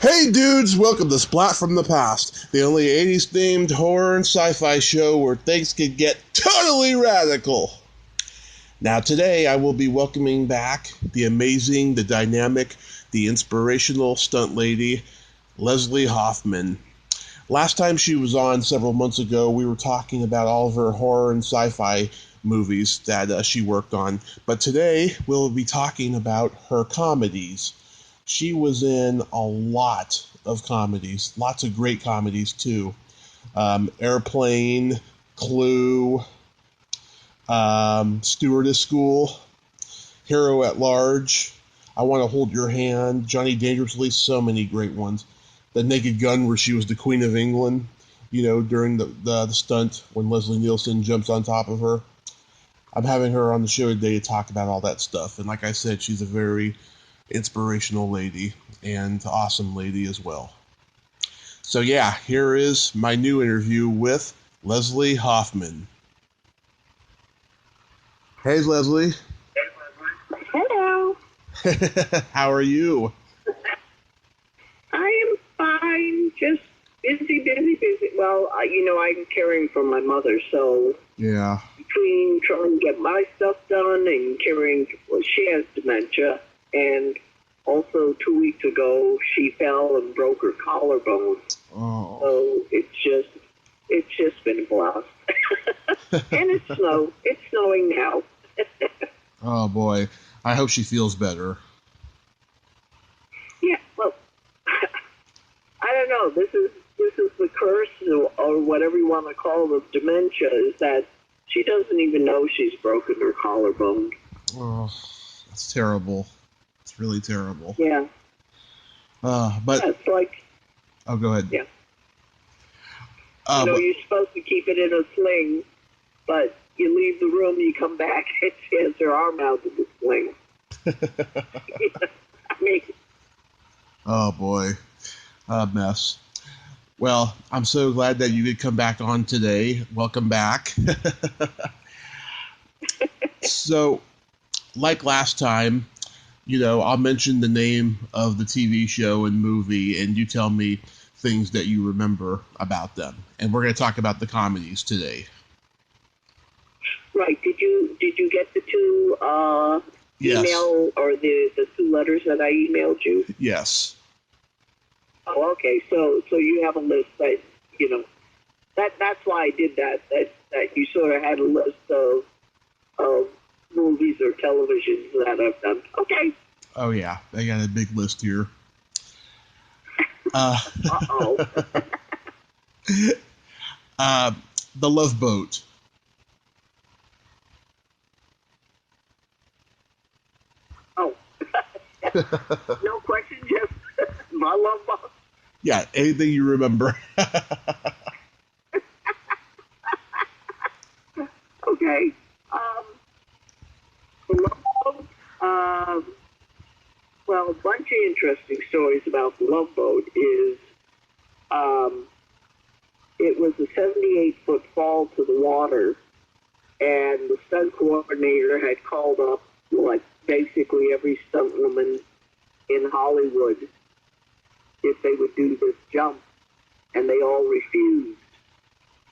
Hey dudes, welcome to Splat from the Past, the only 80s themed horror and sci-fi show where things can get totally radical. Now today I will be welcoming back the amazing, the dynamic, the inspirational stunt lady, Leslie Hoffman. Last time she was on several months ago, we were talking about all of her horror and sci-fi movies that she worked on, but today we'll be talking about her comedies. She was in a lot of comedies, lots of great comedies too. Airplane, Clue, Stewardess School, Hero at Large, I Want to Hold Your Hand, Johnny Dangerously, so many great ones. The Naked Gun, where she was the Queen of England, during the stunt when Leslie Nielsen jumps on top of her. I'm having her on the show today to talk about all that stuff. And like I said, she's a very inspirational lady and awesome lady as well. So yeah, here is my new interview with Leslie Hoffman. Hey Leslie. Hello. How are you? I am fine. Just busy. Well, I'm caring for my mother, so Yeah. between trying to get my stuff done and caring, well, she has dementia, and also 2 weeks ago she fell and broke her collarbone. Oh. So it's just been a blast. And it's snowing now. Oh boy. I hope she feels better. Yeah, well, I don't know. This is the curse, or whatever you want to call it, of dementia, is that she doesn't even know she's broken her collarbone. Oh, that's terrible. It's really terrible. Yeah. But Yeah, it's like, oh, go ahead. yeah. You're supposed to keep it in a sling, but you leave the room, you come back, and she has her arm out of the sling. I mean, oh boy, a mess. Well, I'm so glad that you could come back on today. Welcome back. So, like last time, I'll mention the name of the TV show and movie, and you tell me things that you remember about them. And we're going to talk about the comedies today. right. Did you get the two Yes. email, or the two letters that I emailed you? Yes. Oh, okay. So you have a list that that's why I did that. That you sort of had a list of movies or televisions that I've done. Okay. Oh yeah, I got a big list here. Uh-oh. The Love Boat. Oh. No question, just my love box. Yeah, anything you remember. Okay. The Love Boat, well, a bunch of interesting stories about the Love Boat is it was a 78-foot fall to the water, and the stunt coordinator had called up, like, basically every stunt woman in Hollywood if they would do this jump, and they all refused.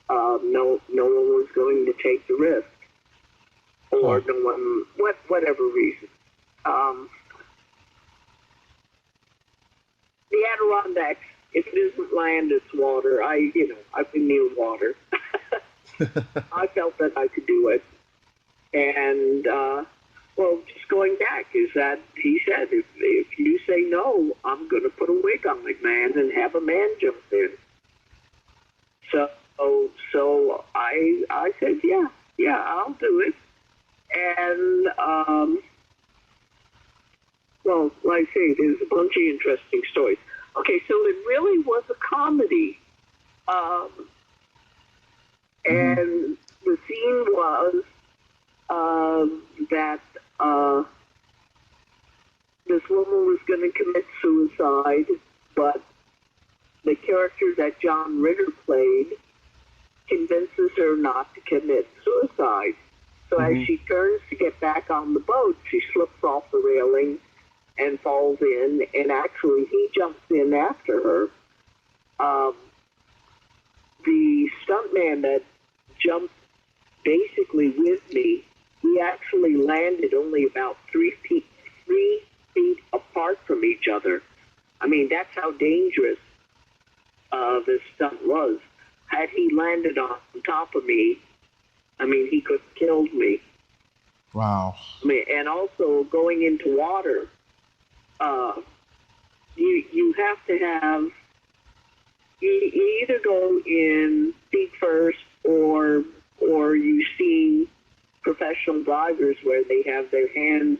No one was going to take the risk, or no one, whatever reason. The Adirondacks, if it isn't land, it's water. I've been near water. I felt that I could do it. And, well, just going back, is that he said, if you say no, I'm going to put a wig on McMahon and have a man jump in. So I said, yeah, I'll do it. And, well, like I say, there's a bunch of interesting stories. Okay, so it really was a comedy. And the scene was that this woman was going to commit suicide, but the character that John Ritter played convinces her not to commit suicide. So as she turns to get back on the boat, she slips off the railing and falls in, and actually he jumps in after her. The stuntman that jumped basically with me, he actually landed only about 3 feet apart from each other. I mean, that's how dangerous this stunt was. Had he landed on top of me, I mean, he could have killed me. Wow. I mean, and also going into water, you have to have, you either go in feet first, or you've seen professional divers where they have their hands,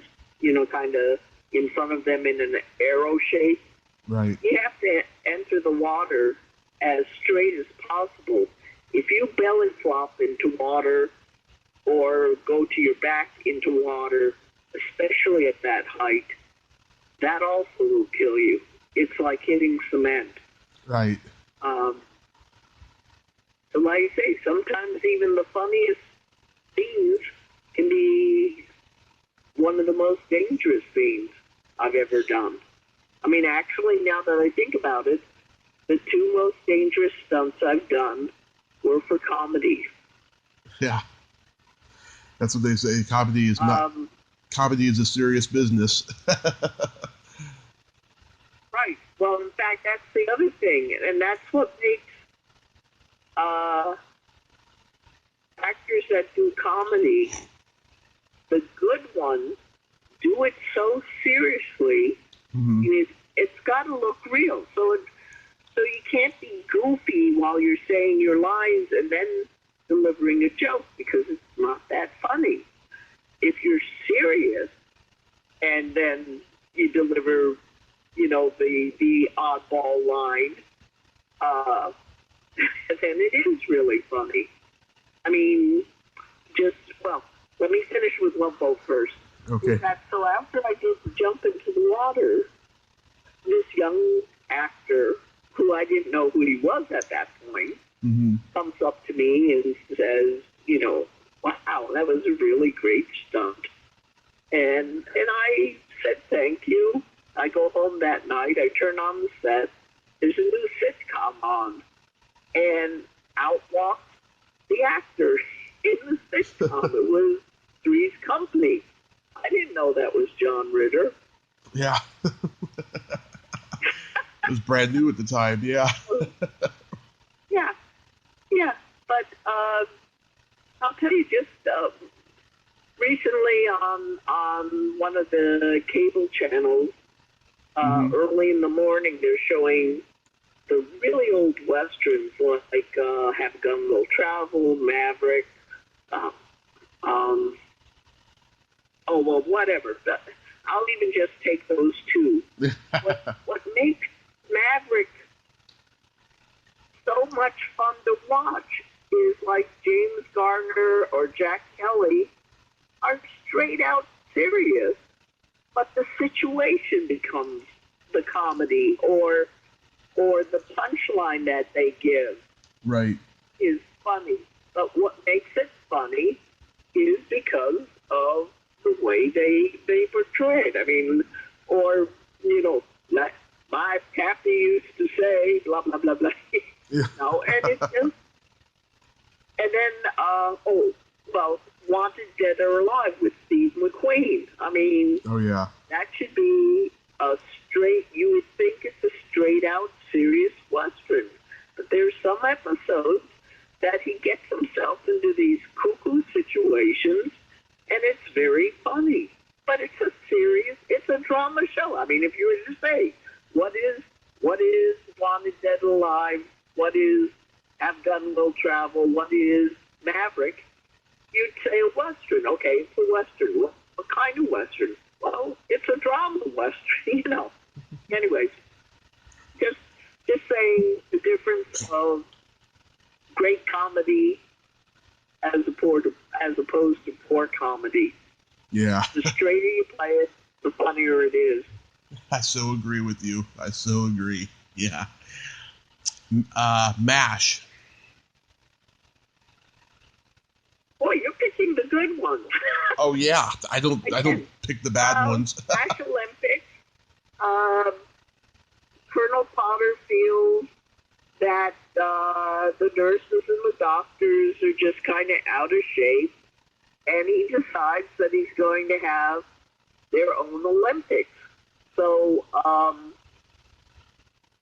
kind of in front of them in an arrow shape. Right. You have to enter the water as straight as possible. If you belly flop into water or go to your back into water, especially at that height, that also will kill you. It's like hitting cement. Right. So like I say, sometimes even the funniest scenes can be one of the most dangerous scenes I've ever done. I mean, actually, now that I think about it, the two most dangerous stunts I've done were for comedy. Yeah. That's what they say. Comedy is not. Comedy is a serious business. Right. Well, in fact, that's the other thing, and that's what makes actors that do comedy, the good ones, do it so seriously. Mm-hmm. It's got to look real. So you can't be goofy while you're saying your lines and then delivering a joke, because it's not that funny. If you're serious and then you deliver, the oddball line, then it is really funny. I mean, let me finish with Lumpo first. Okay. In fact, so after I did the jump into the water, this young actor, who I didn't know who he was at that point, mm-hmm. comes up to me and says, wow, that was a really great stunt. And I said, thank you. I go home that night. I turn on the set. There's a new sitcom on. And out walked the actor in the sitcom. It was Three's Company. I didn't know that was John Ritter. Yeah. It was brand new at the time, yeah. Yeah. But I'll tell you, just recently on one of the cable channels, mm-hmm. early in the morning, they're showing the really old westerns, like Have Gun Will Travel, Maverick, whatever. I'll even just take those two. What makes Maverick so much fun to watch is like James Garner or Jack Kelly are straight out serious, but the situation becomes the comedy, or the punchline that they give right. is funny. But what makes it funny is because of the way they portray it. I mean, or, like my pappy used to say, blah, blah, blah, blah. Yeah. And it's just, and then, Wanted Dead or Alive with Steve McQueen. I mean, oh yeah, that should be you would think it's a straight out serious Western. But there's some episodes that he gets himself into these cuckoo situations, and it's very funny. But it's a drama show. I mean, if you were to say, what is Wanted Dead or Alive? What is Have Gun Will Travel? What is Maverick? You'd say a Western. Okay, it's a Western. What kind of Western? Well, it's a drama Western, Anyways, just saying the difference of great comedy as opposed to poor comedy. Yeah. The straighter you play it, the funnier it is. I so agree with you. I so agree. Yeah. MASH. Boy, you're picking the good ones. Oh yeah, I don't pick the bad ones. MASH Olympics. Um, Colonel Potter feels that the nurses and the doctors are just kind of out of shape, and he decides that he's going to have their own Olympics. So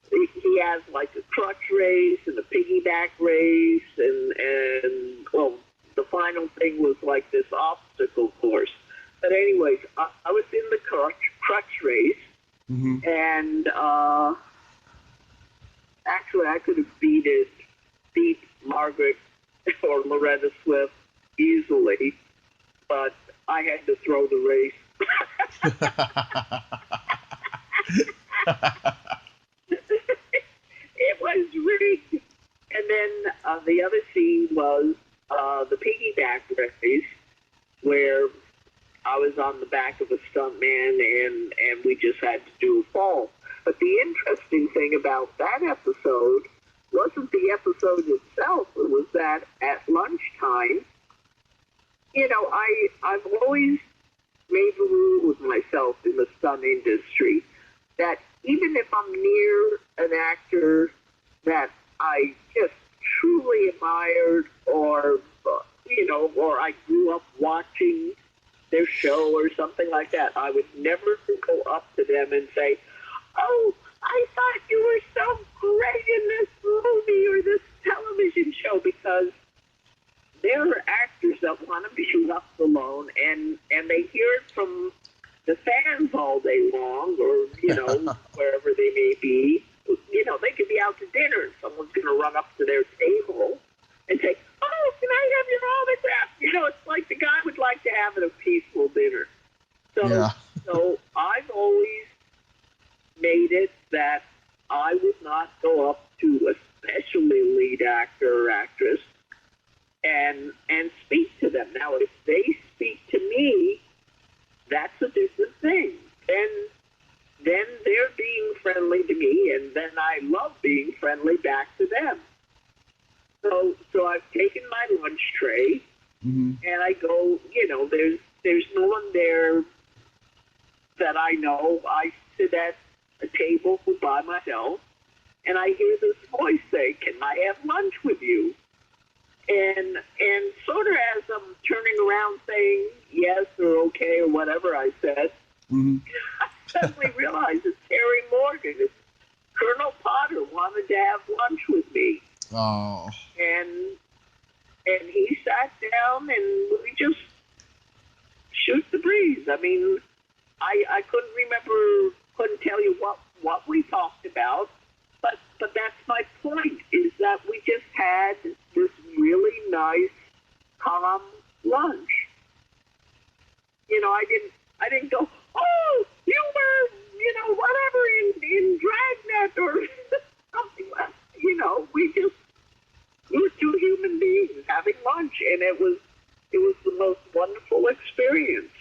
he has like a crutch race and a piggyback race, and well, the final thing was like this obstacle course. But anyways, I was in the crutch race, Mm-hmm. and actually I could have beat Margaret or Loretta Swift easily, but I had to throw the race. It was rigged. And then the other scene was the piggyback race, where I was on the back of a stuntman and we just had to do a fall. But the interesting thing about that episode wasn't the episode itself. It was that at lunchtime, you know, I've always made the rule with myself in the stunt industry that even if I'm near an actor that I just truly admired, or you know, or I grew up watching their show or something like that, I would never go up to them and say, "Oh, I thought you were so great in this movie or this television show," because there are actors that want to be left alone, and they hear it from the fans all day long, or, you know, wherever they may be. You know, they could be out to dinner and someone's going to run up to their table and say, "Oh, can I have your autograph?" You know, it's like the guy would like to have a peaceful dinner. So, so I've always made it that I would not go up to especially lead actor or actress and speak to them. Now, if they speak to me, that's a different thing. Then they're being friendly to me, and then I love being friendly back to them. So I've taken my lunch tray, Mm-hmm. and I go, you know, there's no one there that I know. I sit at a table by myself, and I hear this voice say, "Can I have lunch with you?" And sort of as I'm turning around saying yes or okay or whatever I said, Mm-hmm. I suddenly realized it's Harry Morgan. It's Colonel Potter wanted to have lunch with me. Oh. And he sat down and we just shoot the breeze. I mean, I couldn't tell you what we talked about, but that's my point, is that we just had this really nice, calm lunch. You know, I didn't go, "Oh, you were, you know, whatever in Dragnet," or something like that. You know, we were two human beings having lunch, and it was the most wonderful experience.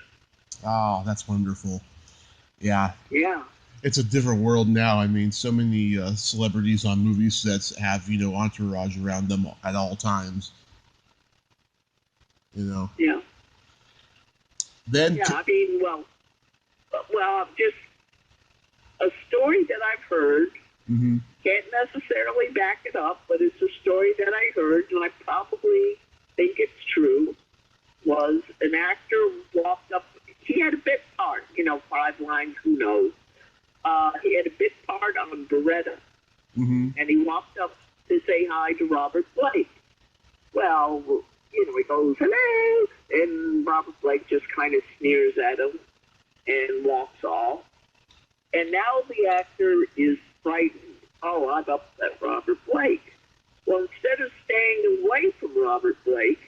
Oh, that's wonderful. Yeah. Yeah. It's a different world now. I mean, so many celebrities on movie sets have, you know, entourage around them at all times. You know. Yeah. Then. Yeah. I mean, well, just a story that I've heard. Mm-hmm. Can't necessarily back it up, but it's a story that I heard, and I probably think it's true. Was an actor walked up. He had a bit part, you know, 5 lines, who knows. He had a bit part on Beretta, Mm-hmm. and he walked up to say hi to Robert Blake. Well, you know, he goes, "Hello," and Robert Blake just kind of sneers at him and walks off. And now the actor is frightened. "Oh, I've upset Robert Blake." Well, instead of staying away from Robert Blake,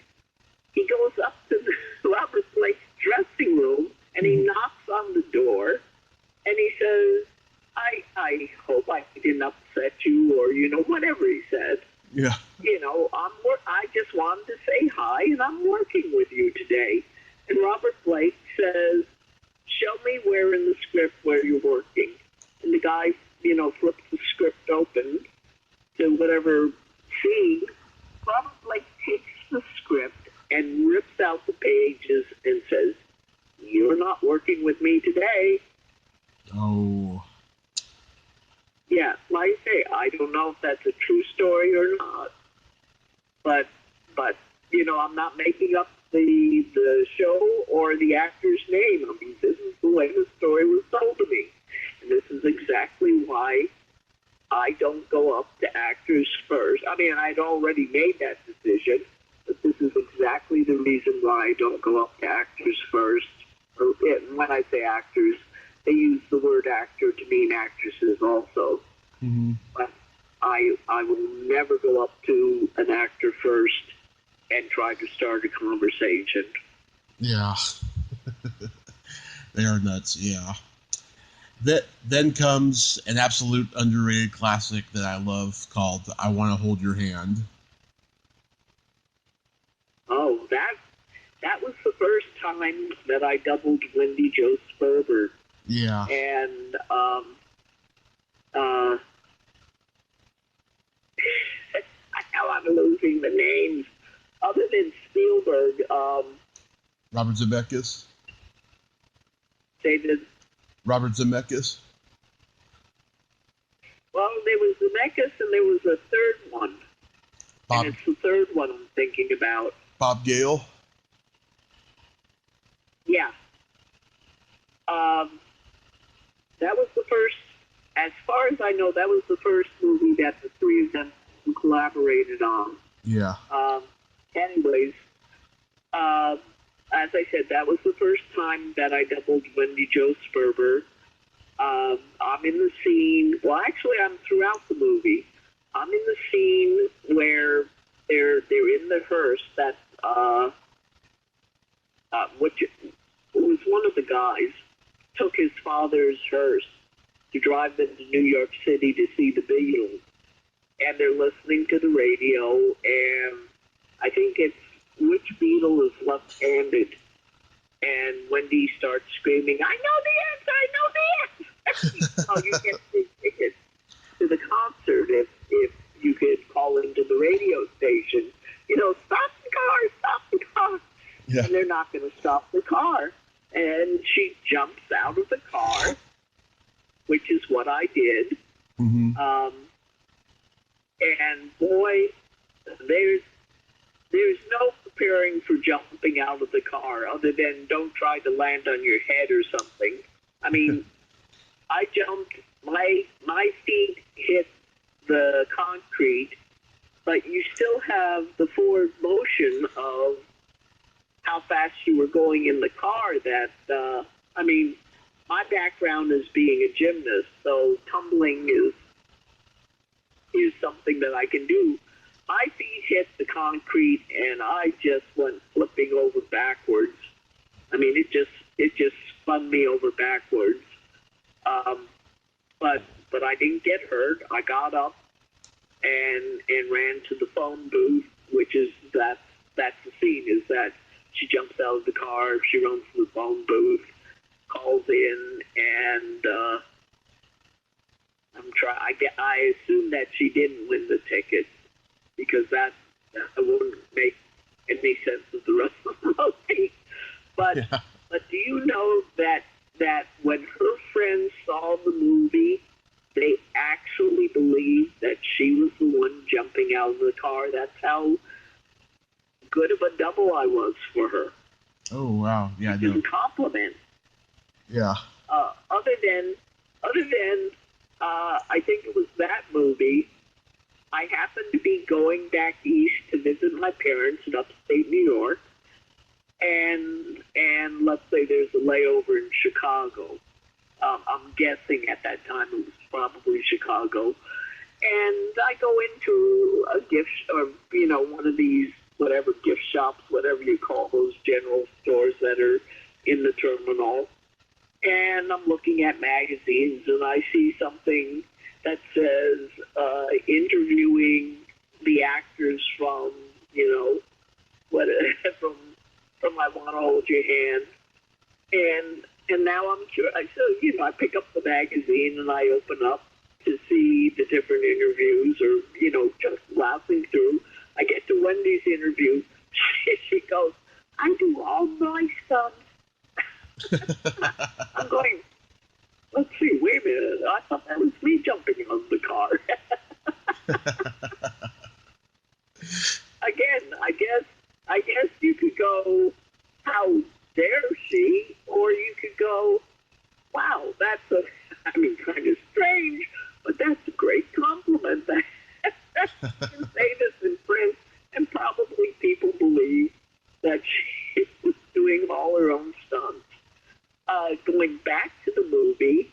he goes up to Robert Blake's dressing room, and he knocks on the door, and he says, I hope I didn't upset you," or, you know, whatever he said. Yeah. You know, I just wanted to say hi, and I'm working with you today. And Robert Blake says, "Show me where in the script where you're working." And the guy, you know, flips the script open to whatever scene. Robert Blake takes the script and rips out the pages and says, "You're not working with me today." Oh. yeah, like I say, I don't know if that's a true story or not, but I'm not making up the show or the actor's name. I mean, this is the way the story was told to me, and this is exactly why I don't go up to actors first. I mean, I'd already made that decision, but this is exactly the reason why I don't go up to actors first. And when I say actors, they use the word actor to mean actresses also. Mm-hmm. But I will never go up to an actor first and try to start a conversation. Yeah. They are nuts, yeah. Then comes an absolute underrated classic that I love called I Want to Hold Your Hand. Oh, that was the first time that I doubled Wendy Jo Sperber. Yeah. And now I'm losing the names. Other than Spielberg, Robert Zemeckis. David. Robert Zemeckis. Well, there was Zemeckis, and there was a third one. Bob, and it's the third one I'm thinking about. Bob Gale. Yeah. That was the first, as far as I know, that was the first movie that the three of them collaborated on. Yeah. Anyways, as I said, that was the first time that I doubled Wendy Jo Sperber. I'm in the scene, well, actually, I'm throughout the movie. I'm in the scene where they're in the hearse that, which was one of the guys took his father's hearse to drive them to New York City to see the Beatles. And they're listening to the radio, and I think it's which Beatle is left-handed. And Wendy starts screaming, I know the answer! Oh, you get free tickets to the concert if you could call into the radio station. Stop the car! Yeah. And they're not going to stop the car. And she jumps out of the car, which is what I did. Mm-hmm. And boy, there's no preparing for jumping out of the car other than don't try to land on your head or something. I mean, I jumped, my feet hit the concrete, but you still have the forward motion of how fast you were going in the car that, my background is being a gymnast, so tumbling is something that I can do. My feet hit the concrete, and I just went flipping over backwards. I mean, it just spun me over backwards. But I didn't get hurt. I got up and ran to the phone booth, which is that's the scene. Is that she jumps out of the car, she runs to the phone booth, calls in, and I assume that she didn't win the ticket because that wouldn't make any sense of the rest of the movie. But do you know that when her friends saw the movie, they actually believed that she was the one jumping out of the car? That's how good of a double I was for her. Oh wow! Yeah, it's a compliment. Yeah. Other than I think it was that movie. I happened to be going back east to visit my parents in upstate New York, and let's say there's a layover in Chicago. I'm guessing at that time it was probably Chicago, and I go into a gift or one of these whatever gift shops, whatever you call those general stores that are in the terminal. And I'm looking at magazines, and I see something that says interviewing the actors from, from I Want to Hold Your Hand. And now I'm curious. So, I pick up the magazine and I open up to see the different interviews or, just laughing through. I get to Wendy's interview. She goes, I do all my stunts. I'm going, Let's see, wait a minute. I thought that was me jumping on the car. Again, I guess you could go, how dare she? Or you could go, wow, that's kind of strange, but that's a great compliment. You can say this in print, and probably people believe that she was doing all her own stunts. Going back to the movie,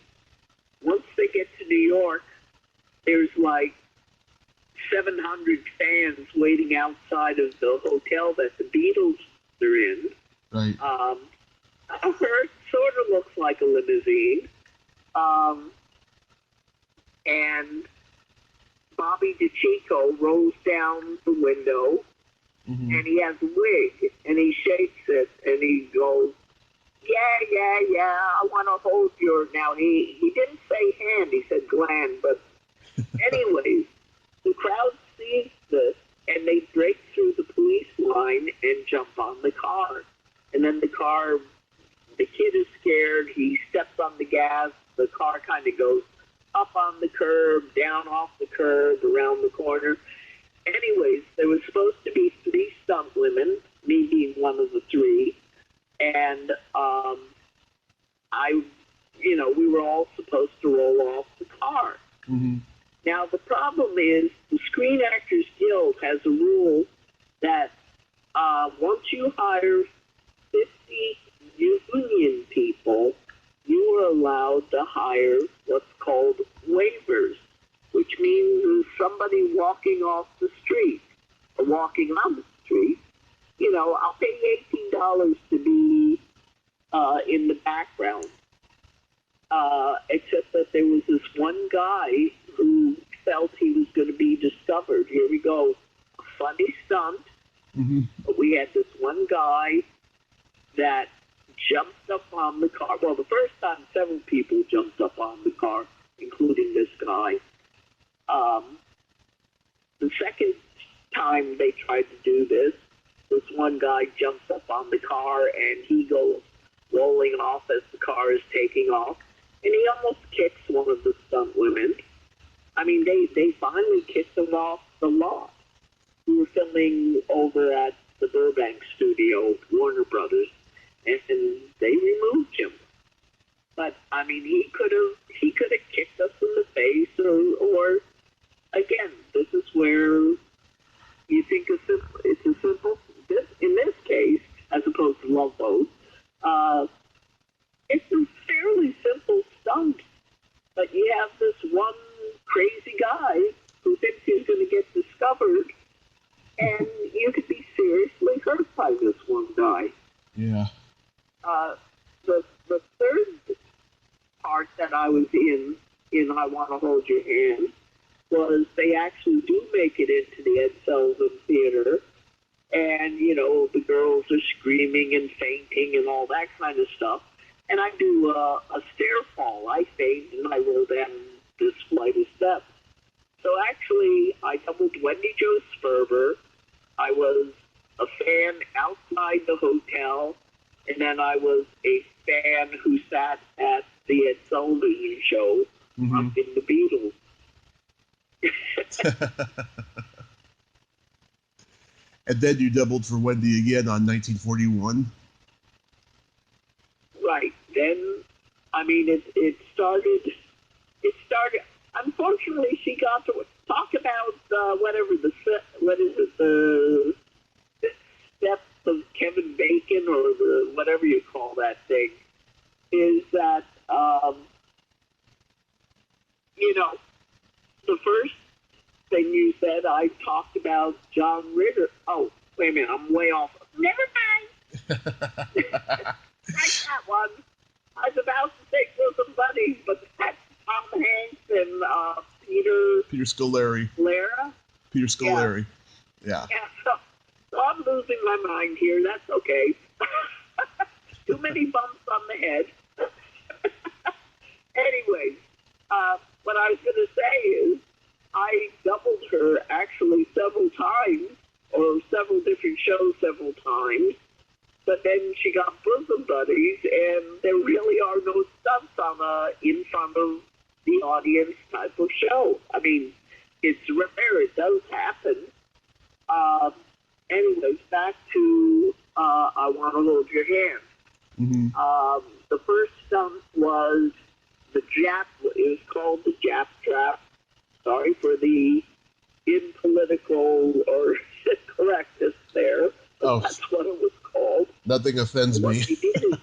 once they get to New York, there's like 700 fans waiting outside of the hotel that the Beatles are in. Right. It sort of looks like a limousine. And Bobby DeCicco rolls down the window, and he has a wig, and he shakes it, and he goes, yeah, I want to hold your... Now, he didn't say hand, he said gland, but anyways, the crowd sees this, and they break through the police line and jump on the car. And then the kid is scared, he steps on the gas, the car kind of goes up on the curb, down off the curb, around the corner. Anyways, there was supposed to be 3 stunt women, me being one of the 3, and we were all supposed to roll off the car. Mm-hmm. Now, the problem is the Screen Actors Guild has a rule that once you hire 50 union people, you are allowed to hire what's called waivers, which means somebody walking off the street or walking on the street. I'll pay $18 to be in the background. Except that there was this one guy who felt he was going to be discovered. Here we go. A funny stunt. Mm-hmm. But we had this one guy that jumped up on the car. Well, the first time, several people jumped up on the car, including this guy. The second time they tried to do this one guy jumps up on the car, and he goes rolling off as the car is taking off. And he almost kicks one of the stunt women. They finally kicked him off the lot. We were filming over at the Burbank studio, Warner Brothers, and they removed him. But he could have kicked us in the face, or again, this is where you think it's a simple. In this case, as opposed to Love Boat, it's a fairly simple stunt. But you have this one crazy guy who thinks he's going to get discovered, and you could be seriously hurt by this one guy. Yeah. The third part that I was in I Want to Hold Your Hand was they actually do make it into the Ed Sullivan Theater, and the girls are screaming and fainting and all that kind of stuff. And I do a stair fall. I faint and I roll down this flight of steps. So actually, I doubled Wendy Jo Sperber. I was a fan outside the hotel, and then I was a fan who sat at the Ed Sullivan show up in the Beatles. And then you doubled for Wendy again on 1941. Right. Then, it started. Unfortunately, she got to talk about what is it, the steps of Kevin Bacon, or whatever you call that thing, is that, the first thing you said, I talked about John Ritter. Oh, wait a minute, I'm way off. Never mind. Like that one. I was about to say Bosom Buddies, but that's Tom Hanks and Peter Scolari. Peter Scolari. Yeah. So I'm losing my mind here. That's okay. Too many bumps on the head. Anyways, what I was going to say is I doubled her actually several times, or several different shows several times. But then she got bosom buddies, and there really are no stunts on a in front of the audience type of show. I mean, it's rare. It does happen. Anyways, back to I Want to Hold Your Hand. Mm-hmm. The first stunt was the Jap. It was called the Jap Trap. Sorry for the impolitical or correctness there. But that's what it was called. Nothing offends what me. They did is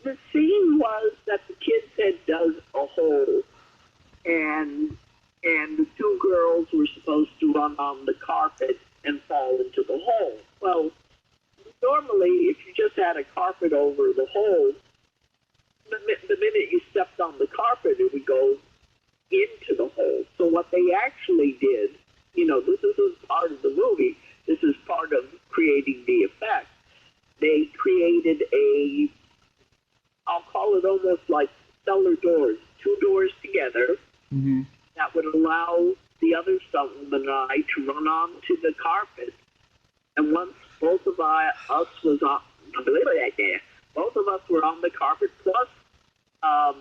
the scene was that the kid's head does a hole, and the two girls were supposed to run on the carpet and fall into the hole. Well, normally, if you just had a carpet over the hole, the minute you stepped on the carpet, it would go into the hole. So what they actually did, this isn't part of the movie, this is part of creating the effect. They created I'll call it almost like cellar doors, two doors together, mm-hmm. that would allow the other stuntwoman and I to run onto the carpet. And once both of us was on, both of us were on the carpet, plus I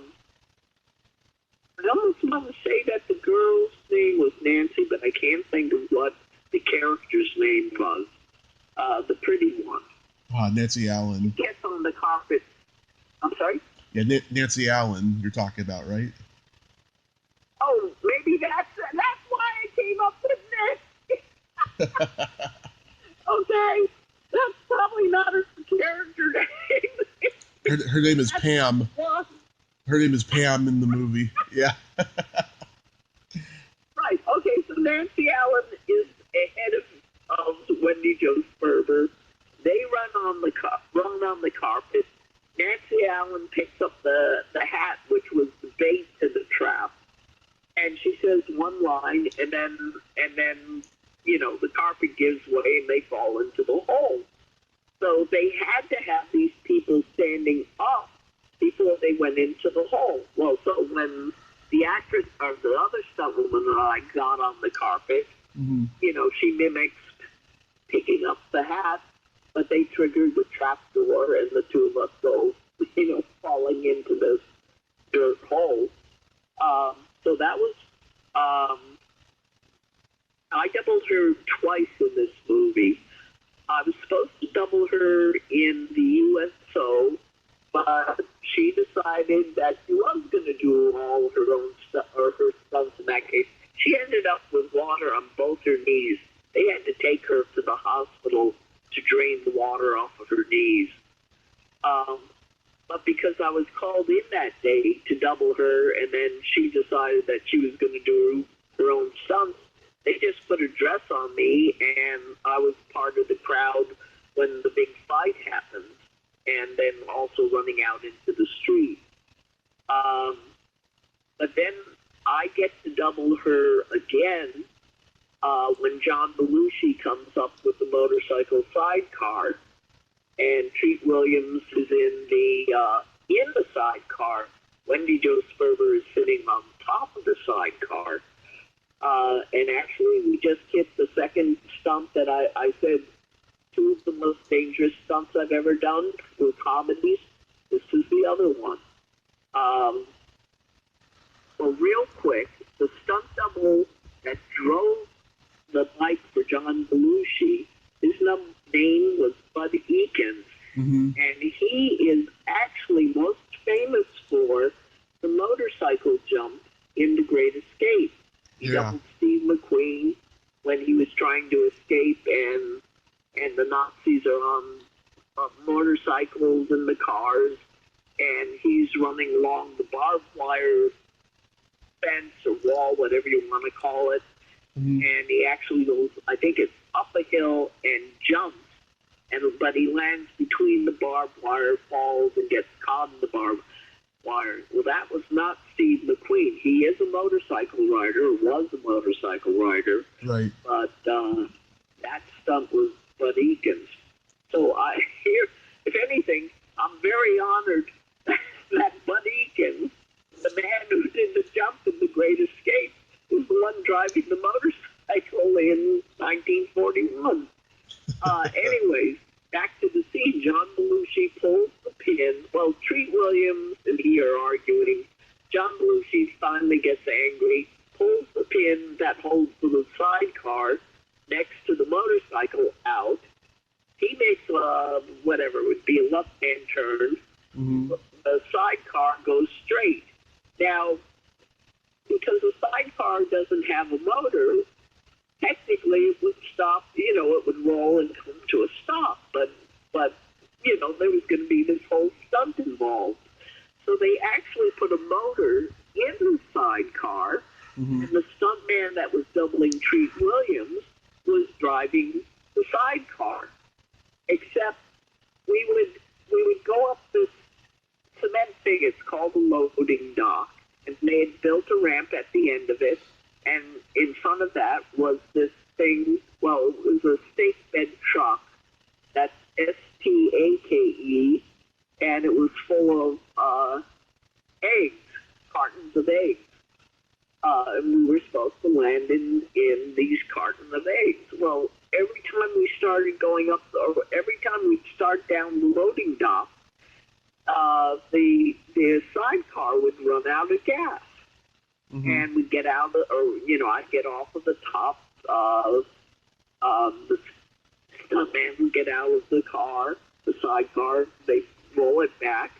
almost want to say that the girl's name was Nancy, but I can't think of what the character's name was. The pretty one. Nancy Allen. Gets on the carpet. I'm sorry? Yeah, Nancy Allen you're talking about, right? Oh, maybe that's why I came up with this. Okay, that's probably not her character name. Her name is Pam. Her name is Pam in the movie. Yeah. Right. Okay. So Nancy Allen is ahead of Wendy Jo Sperber. They run on the carpet. Nancy Allen picks up the hat, which was the bait to the trap, and she says one line, and then the carpet gives way and they fall into the hole. So they had to have these people standing up before they went into the hole. Well, so when the actress or the other stuntwoman and I got on the carpet, mm-hmm. She mimicked picking up the hat, but they triggered the trap door, and the two of us go, falling into this dirt hole. So that was, I doubled her twice in this movie. I was supposed to double her in the USO, but she decided that she was going to do all her own stuff, or her stunts in that case. She ended up with water on both her knees. They had to take her to the hospital to drain the water off of her knees. But because I was called in that day to double her, and then she decided that she was going to do her own stunts, they just put a dress on me, and I was part of the crowd when the big fight happened, and then also running out into the street. But then I get to double her again when John Belushi comes up with the motorcycle sidecar, and Treat Williams is in the sidecar. Wendy Jo Sperber is sitting on top of the sidecar. And actually, we just hit the second stunt that I said, two of the most dangerous stunts I've ever done were comedies. This is the other one. Well, real quick, the stunt double that drove the bike for John Belushi, his name was Bud Eakins. Mm-hmm. And he is actually most famous for the motorcycle jump in The Great Escape. He doubled Steve McQueen when he was trying to escape, and the Nazis are on motorcycles in the cars, and he's running along the barbed wire fence or wall, whatever you want to call it. Mm-hmm. And he actually goes, I think it's up a hill and jumps, but he lands between the barbed wire, falls, and gets caught in the barbed wire. Well, that was not Steve McQueen. He is a motorcycle rider, or was a motorcycle rider. Right. But that stunt was Bud Eakins. So if anything, I'm very honored that Bud Eakins, the man who did the jump in The Great Escape, is the one driving the motorcycle. and he are arguing. John Belushi finally gets angry, pulls the pin that holds the sidecar next to the motorcycle out. He makes whatever would be a left-hand turn. Mm-hmm. The sidecar goes straight. Now, because the sidecar doesn't have a motor, technically it would stop, it would roll and come to a stop. But there was going to be this whole stunt involved. So they actually put a motor in the sidecar, mm-hmm. and the stuntman that was doubling Treat Williams was driving the sidecar. Except we would go up this cement thing, it's called a loading dock, and they had built a ramp at the end of it, and in front of that was this thing, well, it was a stake bed truck, that's STAKE, and it was full of eggs, cartons of eggs. And we were supposed to land in these cartons of eggs. Well, every time we started going up, or every time we'd start down the loading dock, the sidecar would run out of gas. Mm-hmm. And we'd get out of, I'd get off of the top, the stuntman would get out of the car, the sidecar, they roll it back,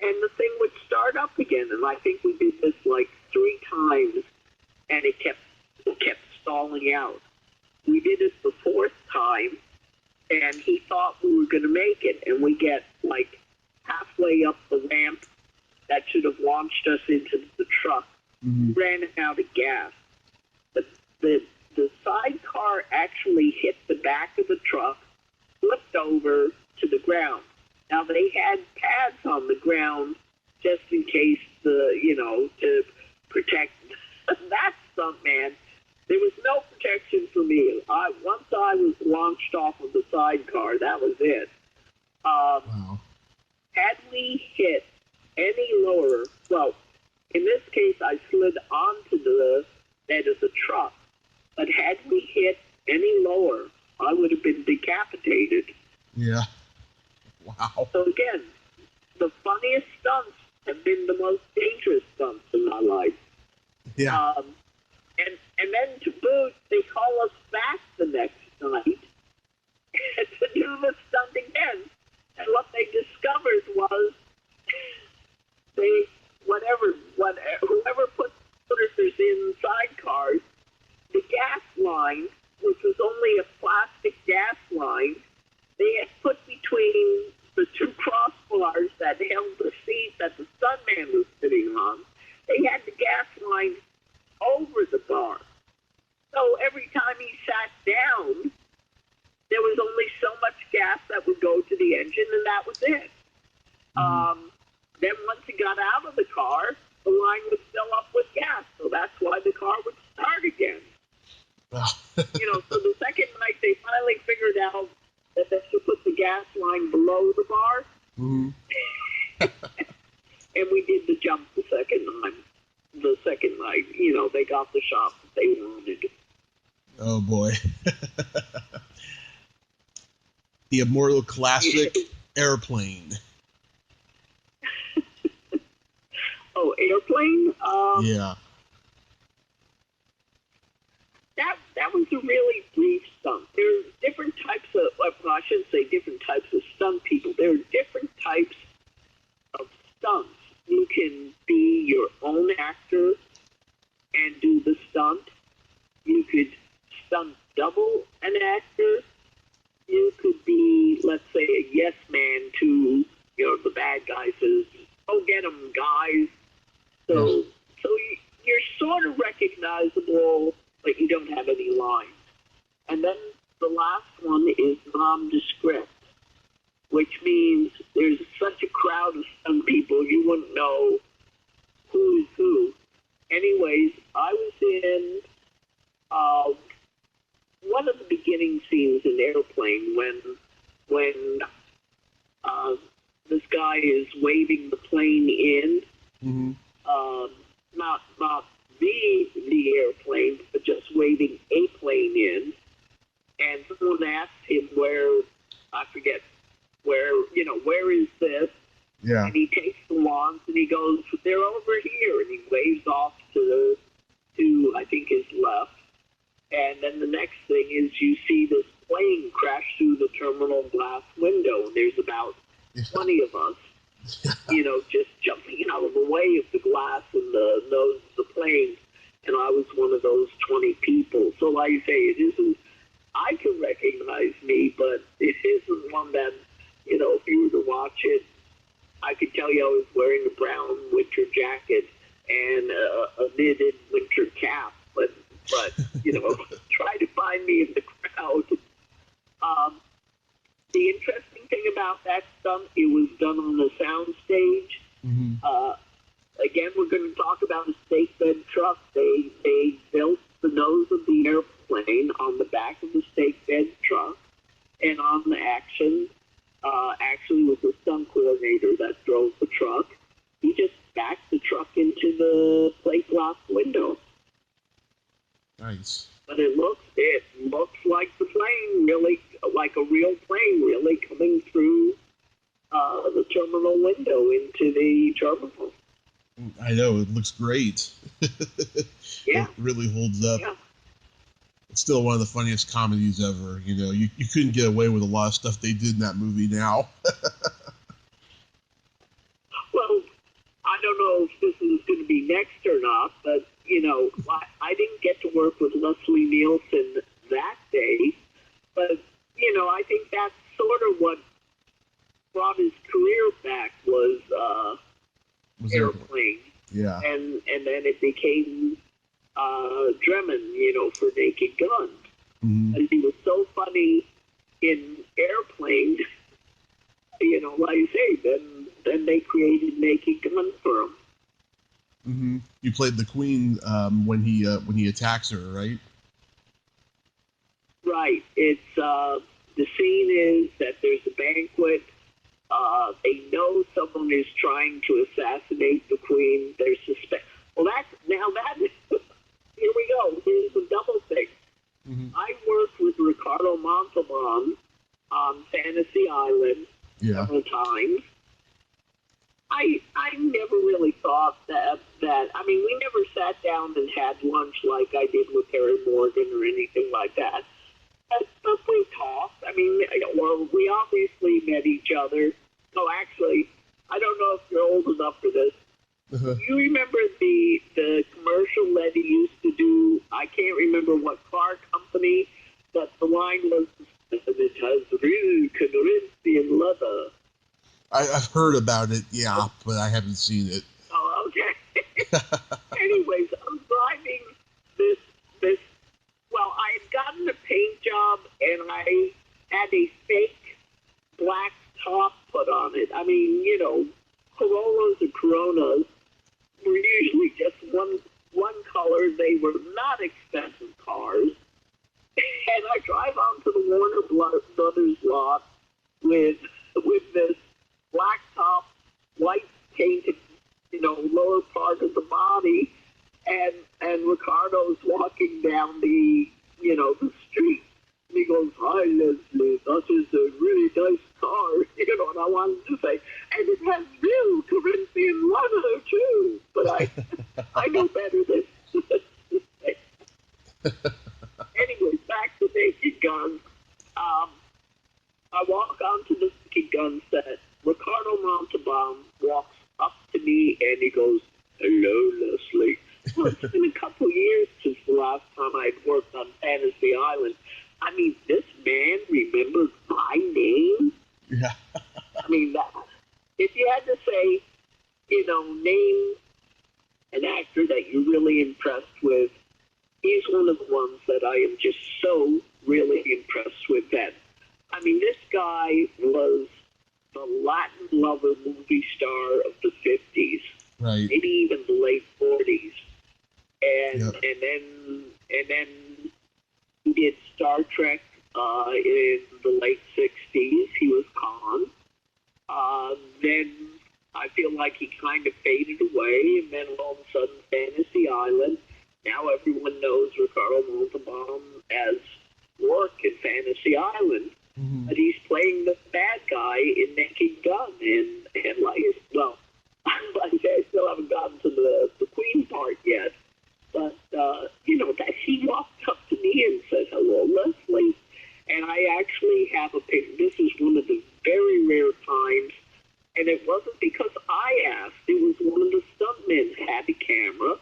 and the thing would start up again. And I think we did this like 3 times, and it kept stalling out. We did it the 4th time, and he thought we were going to make it, and we get like halfway up the ramp that should have launched us into the truck. Mm-hmm. Ran out of gas. But the sidecar actually hit the back of the truck, flipped over to the ground. Now they had pads on the ground just in case to protect that stuntman. There was no protection for me. Once I was launched off of the sidecar, that was it. Wow. Had we hit any lower, well, in this case, I slid onto the bed of the truck. But had we hit any lower, I would have been decapitated. Yeah. Wow. So again, the funniest stunts have been the most dangerous stunts in my life. Yeah. And then to boot, they call us back the next night to do the stunt again. And what they discovered was whoever put motors in sidecars, the gas line, which was only a plastic gas line, they had put between the 2 crossbars that held the seat that the stuntman was sitting on. They had the gas line over the bar. So every time he sat down, there was only so much gas that would go to the engine, and that was it. Mm-hmm. Then once he got out of the car, the line would fill up with gas, so that's why the car would start again. So the second night they finally figured out that they should put the gas line below the bar. Mm-hmm. And we did the jump the second time. The second night, they got the shot that they wanted. Oh, boy. The immortal classic Airplane. Oh, Airplane? Yeah. That was a really brief stunt. There's different types of, well, I shouldn't say different types of stunt people. There are different types of stunts. You can be your own actor and do the stunt. You could stunt double an actor. You could be, let's say, a yes man to, the bad guy says, "Oh, get him, guys." So you're sort of recognizable, but you don't have any lines. And then the last one is nondescript, which means there's such a crowd of stunt people you wouldn't know who is who. Anyways, I was in one of the beginning scenes in Airplane when this guy is waving the plane in. Mm-hmm. Not the airplane, but just waving a plane in. And someone asked him where is this? Yeah. And he takes the wands and he goes, they're over here, and he waves off to I think his left. And then the next thing is you see this plane crash through the terminal glass window, and there's about 20 of us, just jumping out of the way of the glass and the nose of the plane. And I was one of those 20 people. So like I say, it isn't, I can recognize me, but it isn't one that, if you were to watch it, I could tell you I was wearing a brown winter jacket and a knitted winter cap, but try to find me in the crowd. The interesting thing about that stunt, it was done on the sound stage. Mm-hmm. Again, we're going to talk about a stake bed truck. They built the nose of the airplane on the back of the stake bed truck, and on the action, actually was the stunt coordinator that drove the truck. He just backed the truck into the plate glass window. Nice. But it looks like the plane, really, like a real plane, really coming through the terminal window into the terminal. I know, it looks great. Yeah. It really holds up. Yeah. It's still one of the funniest comedies ever. You couldn't get away with a lot of stuff they did in that movie now. Well, I don't know if this is going to be next or not, but, I didn't get to work with Leslie Nielsen that day, but, I think that's sort of what brought his career back was Airplane. Yeah. And then it became Dremin, for Naked Gun. Mm-hmm. And he was so funny in Airplane, like I say, then they created Naked Gun for him. Mm-hmm. You played the Queen when he attacks her, right? Right. It's the scene is that there's a banquet. They know someone is trying to assassinate the Queen. They're Well, here we go. Here's the double thing. Mm-hmm. I worked with Ricardo Montalban on Fantasy Island several times. I never really thought that we never sat down and had lunch like I did with Harry Morgan or anything like that. But we talked. We obviously met each other. No, actually, I don't know if you're old enough for this. Uh-huh. You remember the commercial that he used to do? I can't remember what car company, but the line was, "It has real Corinthian leather." I've heard about it, yeah, but I haven't seen it. Oh, okay. Anyways, I'm driving this. Well, I had gotten a paint job, and I had a fake black top put on it. Corollas and Coronas were usually just one color. They were not expensive cars. And I drive onto the Warner Brothers lot with this black top, white painted, lower part of the body, and Ricardo's walking down the street. And he goes, "Hi, Leslie, that is a really nice car." And I wanted to say, "And it has real Corinthian leather, too." But I know better than to say. Anyways, back to Naked Gun. I walk onto the Naked Gun set. Ricardo Montalban walks up to me, and he goes, "Hello, Leslie." Well, it's been a couple years since the last time I'd worked on Fantasy Island. This man remembered my name. Yeah. If you had to say, name an actor that you're really impressed with, he's one of the ones that I am just so really impressed with. This guy was the Latin lover movie star of the 50s, right? Maybe even the late 40s, and then he did Star Trek in the late 60s. He was Khan. Then I feel like he kind of faded away, and then all of a sudden Fantasy Island. Now everyone knows Ricardo Montalban as work in Fantasy Island. Mm-hmm. But he's playing the bad guy in Naked Gun, and Like I still haven't gotten to the Queen part yet. But, that he walked up to me and said, "Hello, Leslie." And I actually have a picture. This is one of the very rare times. And it wasn't because I asked. It was one of the stuntmen had a camera.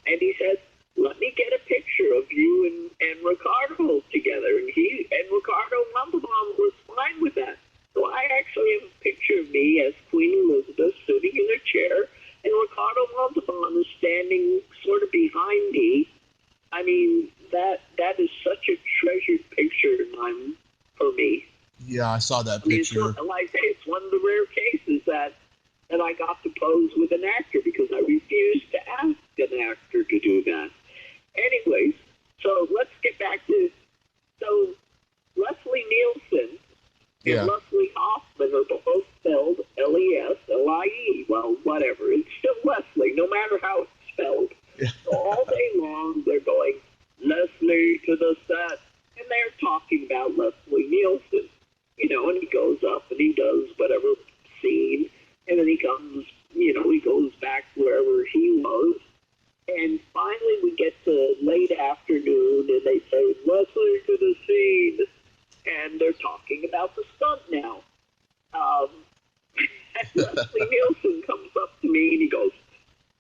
And he said, "Let me get a picture of you and Ricardo together." And Ricardo Montalban was fine with that. So I actually have a picture of me as Queen Elizabeth sitting in a chair, and Ricardo Montalban is standing sort of behind me. I mean, that is such a treasured picture for me. Yeah, I saw that picture. Like I say, it's one of the rare cases that I got to pose with an actor because I refused to ask an actor to do that. Anyways, so let's get back to, so Leslie Nielsen and Leslie Hoffman are both spelled Leslie. Well, whatever. It's still Leslie, no matter how it's spelled. Yeah. So all day long, they're going, "Leslie to the set." And they're talking about Leslie Nielsen. And he goes up and he does whatever scene. And then he comes, he goes back wherever he was. And finally we get to late afternoon and they say, "Leslie to the scene." And they're talking about the stunt now. Leslie Nielsen comes up to me and he goes,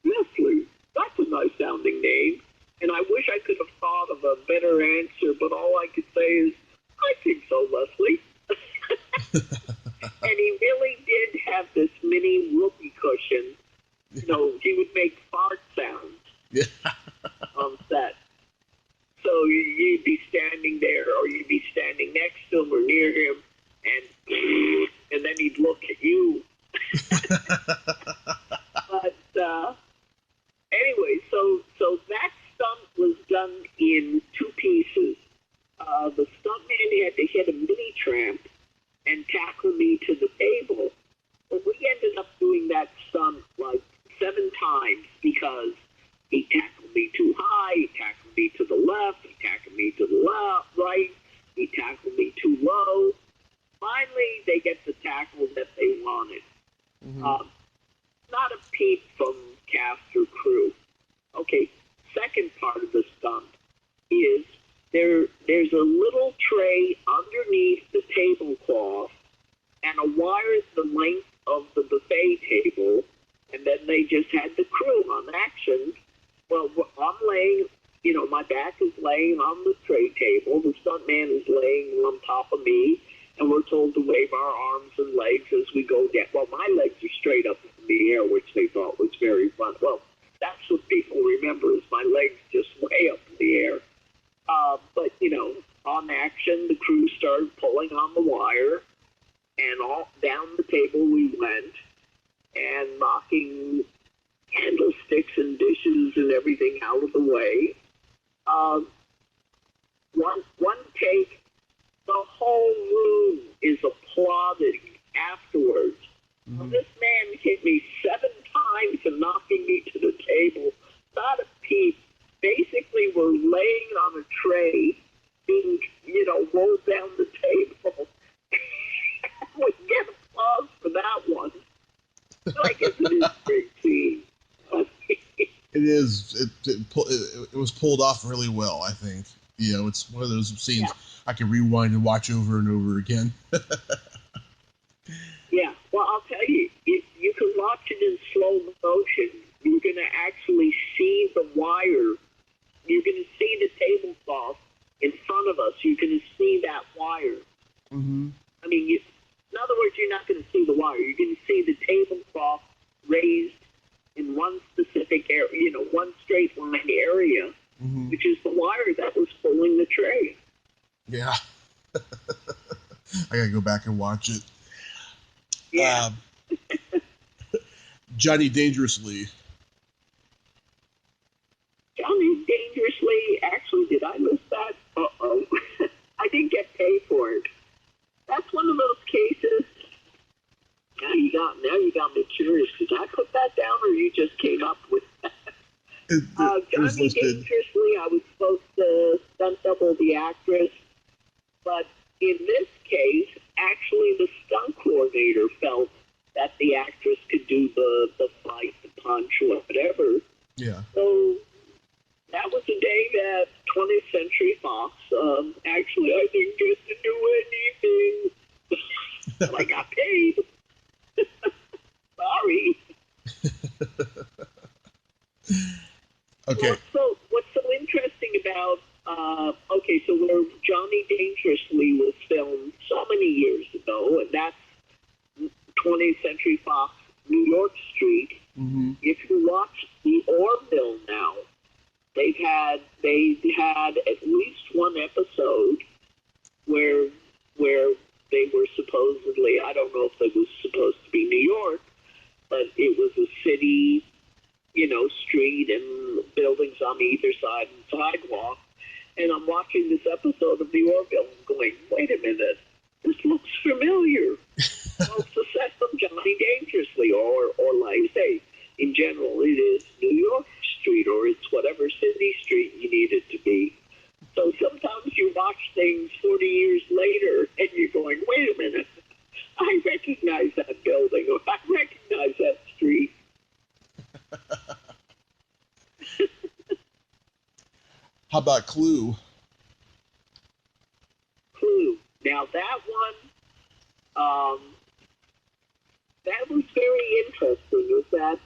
"Leslie, that's a nice sounding name." And I wish I could have thought of a better answer, but all I could say is, "I think so, Leslie." And he really did have this mini whoopee cushion. He would make fart sounds on set. So you'd be standing there, or you'd be standing next to him or near him, and then he'd look at you. But anyway, so that stunt was done in two pieces. The stuntman had to hit a mini tramp and tackle me to the table. But we ended up doing that stunt like 7 times because he tackled me too high, he tackled me to the left, he tackled me to the right, he tackled me too low. Finally, they get the tackle that they wanted. Mm-hmm. Not a peep from cast or crew. Okay, second part of the stunt is there's a little tray underneath the tablecloth and a wire the length of the buffet table, and then they just had the crew on action. Well, I'm laying, my back is laying on the tray table, the stuntman is laying on top of me, and we're told to wave our arms and legs as we go down. Well, my legs are straight up in the air, which they thought was very fun. Well, that's what people remember is my legs just way up in the air. But, on action, the crew started pulling on the wire, and all down the table we went, and knocking candlesticks and dishes and everything out of the way. One take, the whole room is applauding afterwards. Mm-hmm. Well, this man hit me 7 times and knocking me to the table. Not a peep. Basically, we're laying on a tray, being, rolled down the table. We get applause for that one. I guess it is a great scene. It is. It was pulled off really well, I think. It's one of those scenes I can rewind and watch over and over again. Yeah, well, I'll tell you, if you can watch it in slow motion, you're going to actually see the wire. You're going to see the tablecloth in front of us. You're going to see that wire. Mm-hmm. I mean, in other words, you're not going to see the wire. You're going to see the tablecloth raised in one specific area, one straight line area, mm-hmm. which is the wire that was pulling the tray. Yeah. I got to go back and watch it. Yeah. Johnny Dangerously. Johnny Dangerously, actually, did I miss that? Uh-oh. I didn't get paid for it. That's one of those cases. Now you got me curious. Did I put that down, or you just came up with that? Johnny Dangerously, I was supposed to stunt double the actress, but in this case, actually, the stunt coordinator felt that the actress could do the whatever. Yeah. So that was the day that 20th Century Fox actually I didn't get to do anything. But I got paid. Sorry. Okay. What's so interesting about so where Johnny Dangerously was filmed so many years ago, and that's 20th Century Fox, New York Street. Mm-hmm. If you watch the Orville now, they've had at least one episode where they were supposedly, I don't know if it was supposed to be New York, but it was a city, street and buildings on either side and sidewalk. And I'm watching this episode of the Orville and going, wait a minute, this looks familiar. Well, it's the set of Johnny Dangerously, or like I say, in general, it is New York Street, or it's whatever city street you need it to be. So sometimes you watch things 40 years later, and you're going, wait a minute, I recognize that building, or I recognize that street. How about Clue? Clue. Now that one, that was very interesting. Is that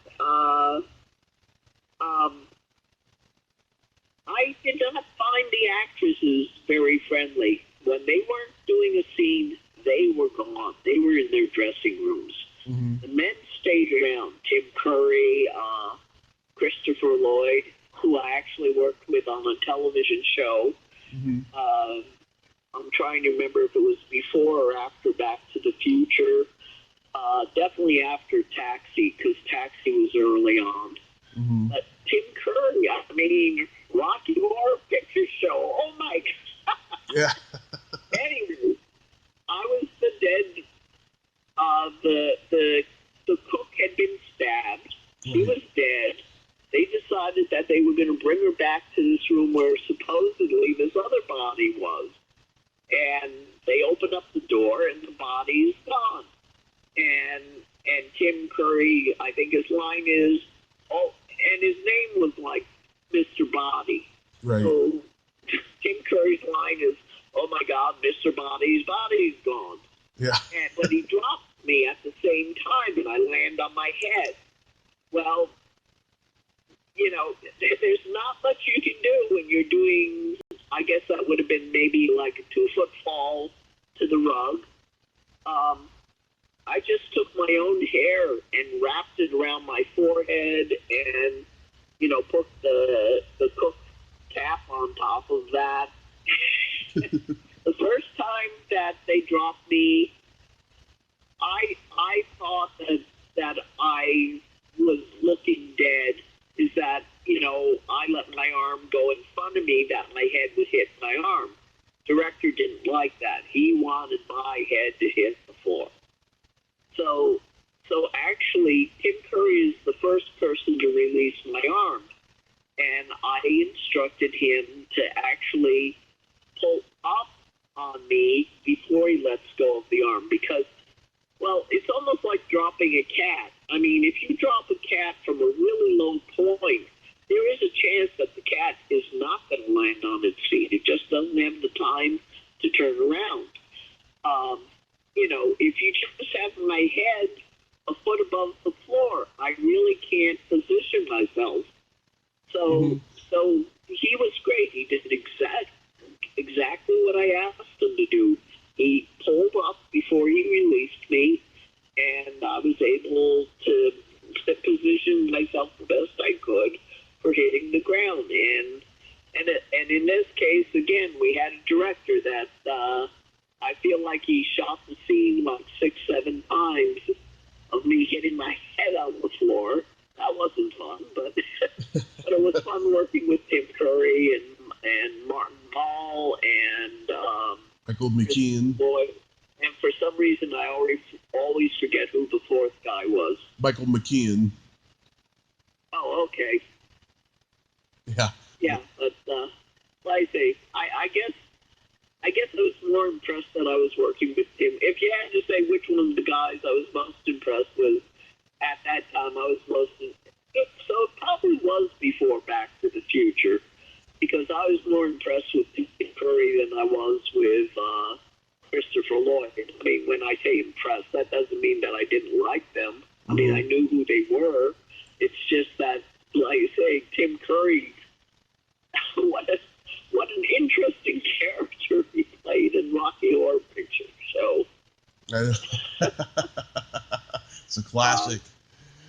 I did not find the actresses very friendly. When they weren't doing a scene, they were gone. They were in their dressing rooms. Mm-hmm. The men stayed around. Tim Curry, Christopher Lloyd, who I actually worked with on a television show. Mm-hmm. I'm trying to remember if it was before or after Back to the Future. Definitely after Taxi, because Taxi was early on. Mm-hmm. But Tim Curry, I mean, Rocky Horror Picture Show, oh my God. Yeah. Anyway, I was the dead, the cook had been stabbed. She was dead. They decided that they were going to bring her back to this room where supposedly this other body was. And they open up the door and the body is gone. And Tim Curry, I think his line is, oh, and his name was like Mr. Body. Right. So Tim Curry's line is, oh my God, Mr. Body's body's gone. Yeah. But he dropped me at the same time and I land on my head. Well, there's not much you can do when you're doing, I guess that would have been maybe like a 2-foot fall to the rug. I just took my own hair and wrapped it around my forehead and, put the cook cap on top of that. The first time that they dropped me, I thought that I was looking dead. Is that, I let my arm go in front of me, that my head would hit my arm. Director didn't like that. He wanted my head to hit the floor. So actually, Tim Curry is the first person to release my arm. And I instructed him to actually pull up on me before he lets go of the arm. Because, well, it's almost like dropping a cat. I mean, if you drop a cat from a really low point, there is a chance that the cat is not going to land on its feet. It just doesn't have the time to turn around. If you just have my head a foot above the floor, I really can't position myself. So he was great. He did exactly what I asked him to do. He pulled up before he released me, and I was able to position myself the best I could for hitting the ground. And in this case, again, we had a director that I feel like he shot the scene like 6-7 times of me hitting my head on the floor. That wasn't fun, but but it was fun working with Tim Curry and Martin Ball and Michael McKean. Boyd. And for some reason, I always forget who the fourth guy was. Michael McKean. Oh, okay. Yeah. Yeah, but like I say, I guess I was more impressed that I was working with Tim. If you had to say which one of the guys I was most impressed with at that time, I was most So it probably was before Back to the Future, because I was more impressed with Tim Curry than I was with Christopher Lloyd. I mean, when I say impressed, that doesn't mean that I didn't like them. I mean, I knew who they were. It's just that, like I say, Tim Curry, what an interesting character he played in Rocky Horror Picture Show. It's a classic.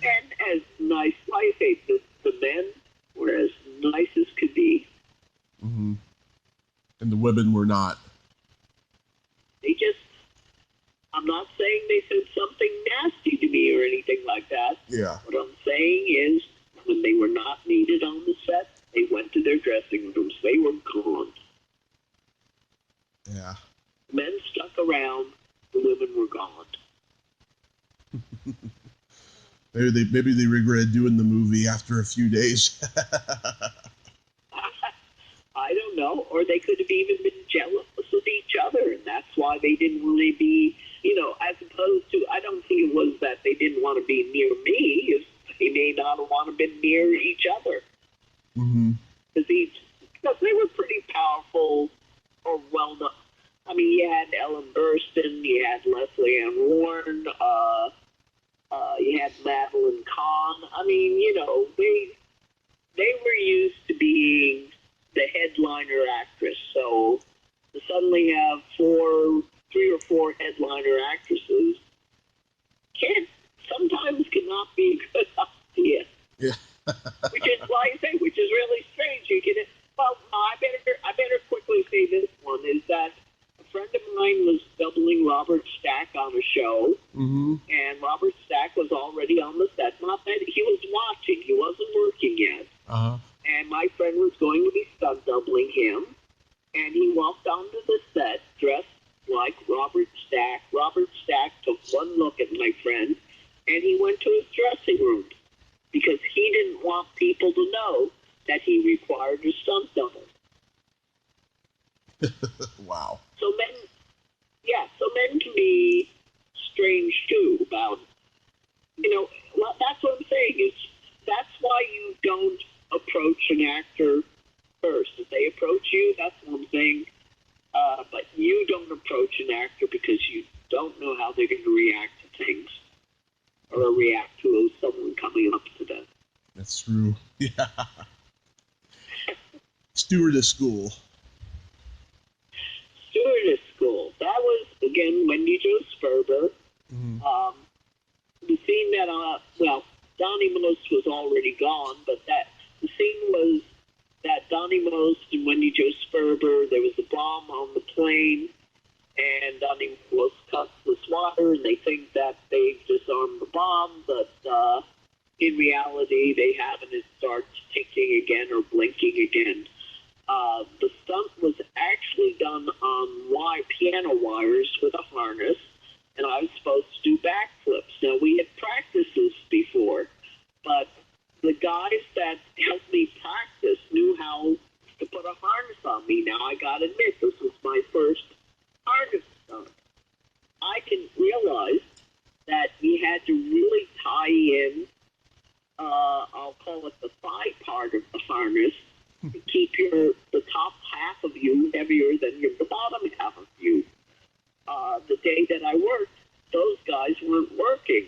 And as nice, like I say, the men were as nice as could be. Mm-hmm. And the women were not. They just, I'm not saying they said something nasty to me or anything like that. Yeah. What I'm saying is, when they were not needed on the set, they went to their dressing rooms. They were gone. Yeah. Men stuck around. The women were gone. Maybe they regretted doing the movie after a few days. I don't know. Or they could have even been jealous of each other, and that's why they didn't really be, as opposed to, I don't think it was that they didn't want to be near me. They may not have want to be near each other. Mm-hmm. Because they were pretty powerful or well-known. I mean, you had Ellen Burstyn, you had Leslie Ann Warren, you had Madeline Kahn. I mean, they were used to being the headliner actress. So to suddenly have 3 or 4 headliner actresses sometimes cannot be a good idea. Yeah. Which is, like I say, which is really strange. I better quickly say this one, is that a friend of mine was doubling Robert Stack on a show, and Robert Stack was already on the set. Not that he was watching, he wasn't working yet. And my friend was going to be stunt doubling him, and he walked onto the set dressed like Robert Stack. Robert Stack took one look at my friend, and he went to his dressing room, because he didn't want people to know that he required a stunt double. Wow. So men can be strange too about, that's what I'm saying, is that's why you don't approach an actor first. If they approach you, that's what I'm saying, but you don't approach an actor because you don't know how they're going to react to things, or react to someone coming up to them. That's true. Yeah. Stewardess School. Stewardess School. That was, again, Wendy Jo Sperber. The scene that, Donnie Most was already gone, but the scene was that Donnie Most and Wendy Jo Sperber, there was a bomb on the plane, and Donnie Most cuts the swatter, and they think that they've disarmed the bomb, but in reality, they haven't. It starts ticking again or blinking again. The stunt was actually done on piano wires with a harness, and I was supposed to do backflips. Now, we had practiced this before, but the guys that helped me practice knew how to put a harness on me. Now, I got to admit, this was my first harness stunt. I didn't realize that you had to really tie in, I'll call it the thigh part of the harness, to keep the top half of you heavier than the bottom half of you. The day that I worked, those guys weren't working.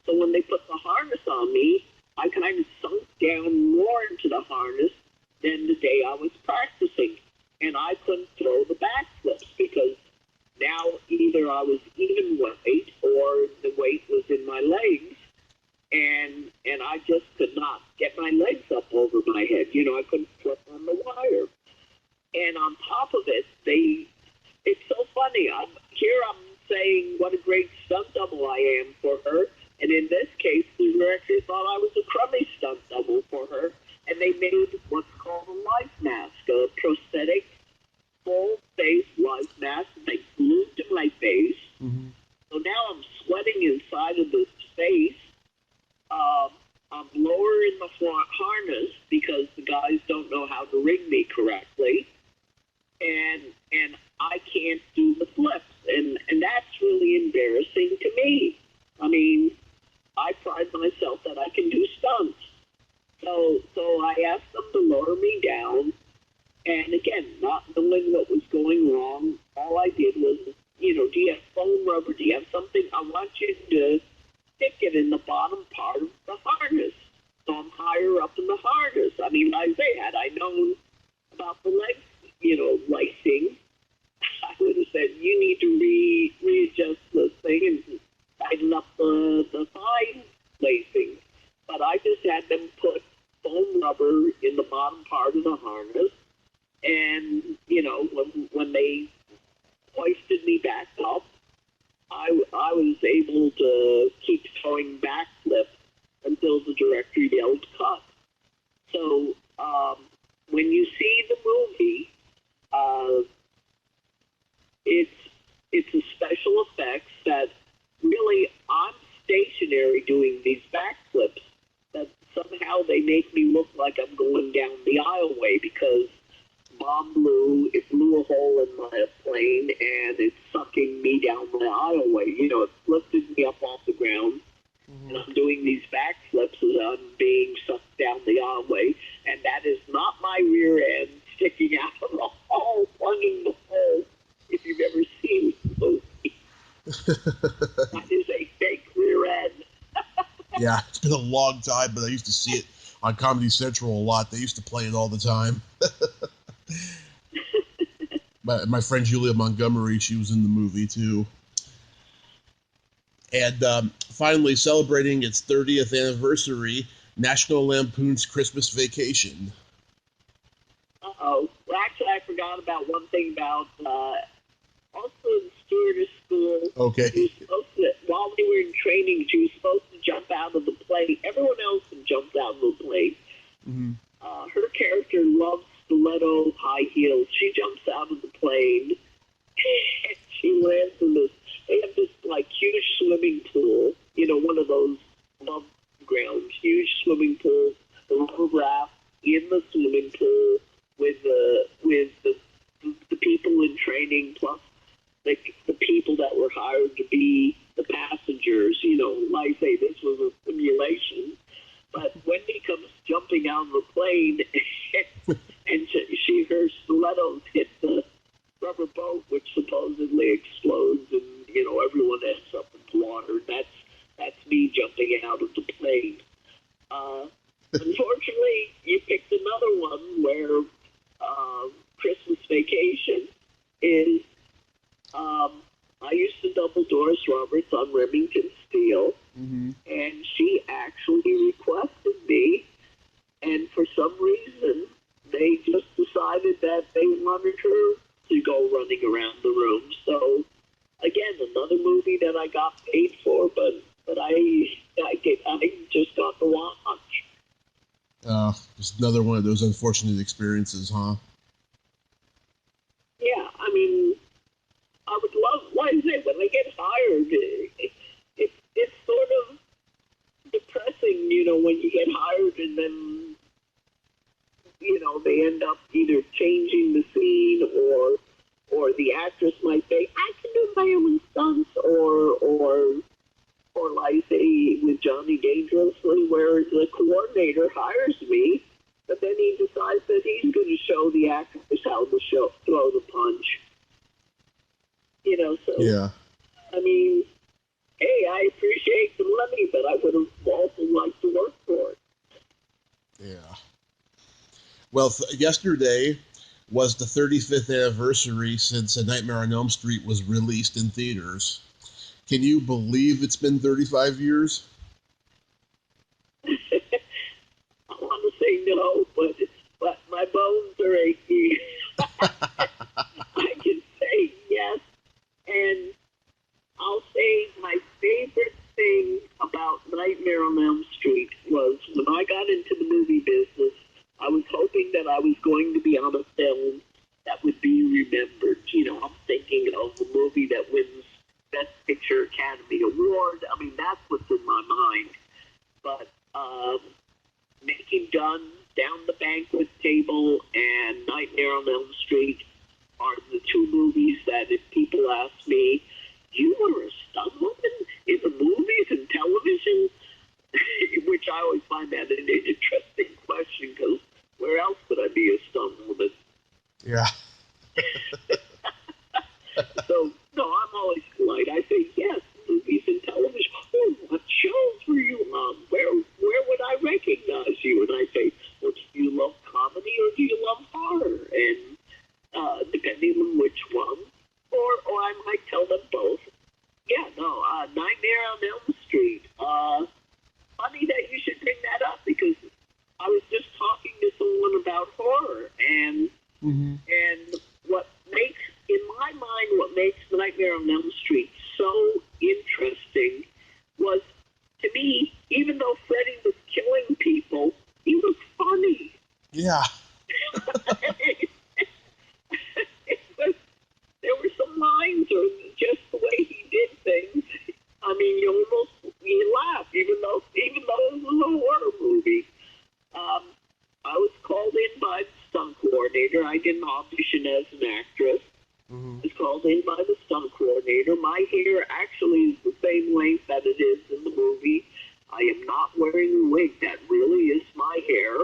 So when they put the harness on me, I kind of sunk down more into the harness than the day I was practicing. And I couldn't throw the backflips because now either I was even weight or the weight was in my legs. And I just could not get my legs up over my head. I couldn't flip on the wire. And on top of it, it's so funny. I'm saying what a great stunt double I am for her. And in this case, the director thought I was a crummy stunt double for her. And they made what's called a life mask, a prosthetic, full-face life mask. They glued to my face. So now I'm sweating inside of this face. I'm lower in the harness because the guys don't know how to rig me correctly, and I can't do the flips, and that's really embarrassing to me. I mean, I pride myself that I can do stunts, So I asked them to lower me down, and again, not knowing what was going wrong, all I did was, do you have foam rubber? Do you have something? I want you to stick it in the bottom part of the harness. So I'm higher up in the harness. I mean, like I say, had I known about the leg, lacing, I would have said, you need to readjust the thing and tighten up the thigh lacing. But I just had them put foam rubber in the bottom part of the harness. And, when they hoisted me back up, I was able to keep throwing backflips until the director yelled cut. So when you see the movie, it's a special effects that really I'm stationary doing these backflips, that somehow they make me look like I'm going down the aisleway because bomb it blew a hole in my plane and it's sucking me down the aisleway. It lifted me up off the ground. And I'm doing these backflips as I'm being sucked down the aisleway, and that is not my rear end sticking out of the hole, plunging the hole. If you've ever seen the movie, that is a fake rear end. Yeah, it's been a long time, but I used to see it on Comedy Central a lot. They used to play it all the time. My friend Julia Montgomery, she was in the movie too. And finally, celebrating its 30th anniversary, National Lampoon's Christmas Vacation. Uh-oh. Well, actually, I forgot about one thing about also in Stewardess School. Okay. You were supposed to, while we were in training, you were supposed to jump out of the plane. Everyone else had jumped out of the plane. Mm-hmm. Her character loves stiletto high heels. She jumps out of the plane, and she lands in this. They have this like huge swimming pool, one of those above ground huge swimming pools, the rubber raft in the swimming pool with the people in training plus the people that were hired to be the passengers. Like I say, this was a simulation. But Wendy comes jumping out of the plane, and her stilettos hit the rubber boat, which supposedly explodes, and everyone ends up in the water. That's me jumping out of the plane. Unfortunately, you picked another one where Christmas Vacation is. I used to double Doris Roberts on Remington Steel, and she actually requested me, and for some reason, they just decided that they wanted her to go running around the room. So, again, another movie that I got paid for, but I just got to watch. Just another one of those unfortunate experiences, huh? Yeah, I mean, I would love, like I say, when I get hired, it's sort of depressing, when you get hired and then, they end up either changing the scene or the actress might say, I can do my own stunts, or like say with Johnny Dangerously, where the coordinator hires me, but then he decides that he's going to show the actress how to throw the punch. So, yeah. I mean, hey, I appreciate the money, but I would have also liked to work for it. Yeah. Well, yesterday was the 35th anniversary since A Nightmare on Elm Street was released in theaters. Can you believe it's been 35 years? I want to say no, but my bones are aching. I can say yes, and I'll say my favorite thing about Nightmare on Elm Street was when I got into the movie business, I was hoping that I was going to be on a film that would be remembered. I'm thinking of a movie that wins Best Picture Academy Award. I mean, that's what's in my mind. But Making Done, Down the Banquet Table, and Nightmare on Elm Street are the two movies that if people ask me, you were a stunt woman in the movies and television? which I always find that an interesting question, because where else could I be a stunt woman? Yeah. So, no, I'm always polite. I say, yes, movies and television. Oh, what shows were you on? Where would I recognize you? And I say, well, do you love comedy or do you love horror? And depending on which one, or I might tell them both. Yeah, no, Nightmare on Elm Street. Funny that you should bring that up, because I was just talking to someone about horror, and what makes, in my mind, what makes Nightmare on Elm Street so interesting was, to me, even though Freddy was killing people, he was funny. Yeah. There were some lines, or just the way he did things. I mean, you laugh, even though it was a horror movie. I was called in by the stunt coordinator. I didn't audition as an actress. I was called in by the stunt coordinator. My hair actually is the same length that it is in the movie. I am not wearing a wig. That really is my hair.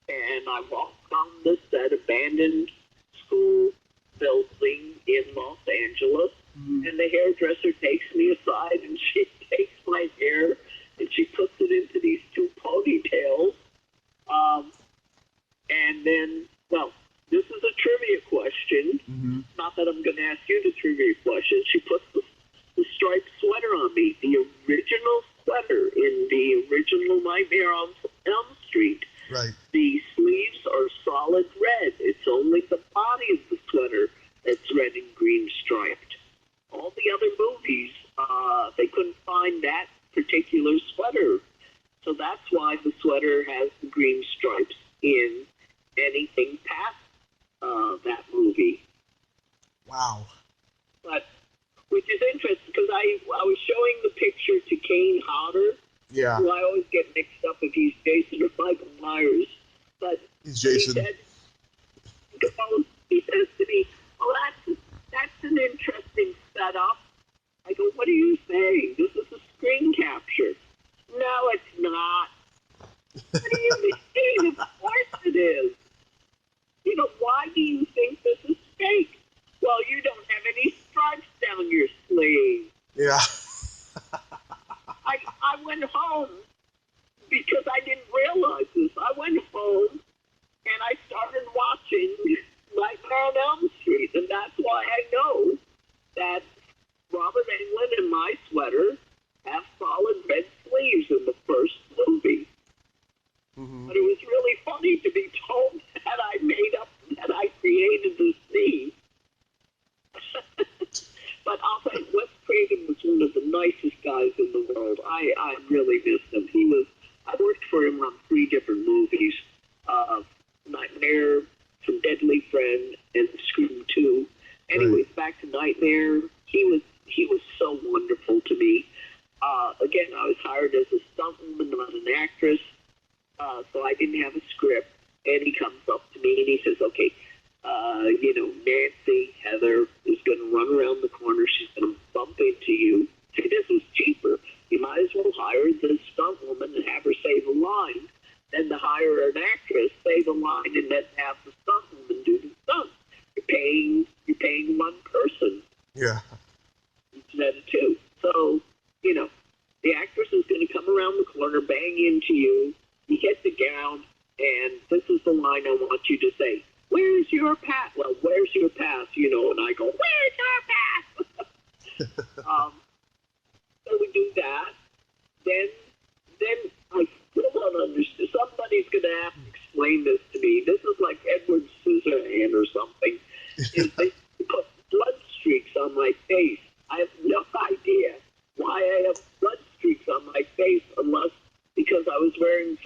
And I walked on this abandoned school building in Los Angeles, and the hairdresser takes me aside, and she takes my hair and she puts it into these two ponytails. And then, well, this is a trivia question. Not that I'm going to ask you the trivia question. She puts the striped sweater on me, the original sweater in the original Nightmare on Elm Street. Right. The sleeves are solid red. It's only the body of the sweater that's red and green striped. All the other movies, they couldn't find that particular sweater. So that's why the sweater has the green stripes in anything past that movie. Wow. But, which is interesting, because I was showing the picture to Kane Hodder, Yeah. who I always get mixed up if he's Jason or Michael Myers. But He's Jason. He says to me, "Oh, that's an interesting setup." I go, "What are you saying? This is a screen capture." "No, it's not." "What do you mean? Of course it is. You know, why do you think this is fake?" "Well, you don't have any stripes down your sleeve." Yeah. I went home because I didn't realize this. I went home and I started watching Nightmare on Elm Street, and that's why I know that Robert Englund and my sweater have solid red sleeves in the first movie. But it was really funny to be told that I made up, that I created this scene. But I'll say, Wes Craven was one of the nicest guys in the world. I really missed him. I worked for him on 3 different movies. Nightmare, Some Deadly Friend, and Scream 2. Anyways, back to Nightmare. He was so wonderful to me. Again, I was hired as a stuntwoman, not an actress. So I didn't have a script. And he comes up to me and he says, "Okay, Nancy, Heather, is going to run around the corner. She's going to bump into you. See, this was cheaper. You might as well hire the stunt woman and have her say the line, than to hire an actress, say the line, and then have the stunt woman do the stunt. You're paying one person. Yeah. Instead of 2. So, the actress is going to come around the corner, bang into you. You get the gown, and this is the line I want you to say. Where's your pass? Well, where's your pass? And I go, where's your pass? So we do that. Then I still don't understand. Somebody's going to have to explain this to me. This is like Edward Scissorhand or something. They put blood streaks on my face. I have no idea why I have blood streaks on my face, unless because I was wearing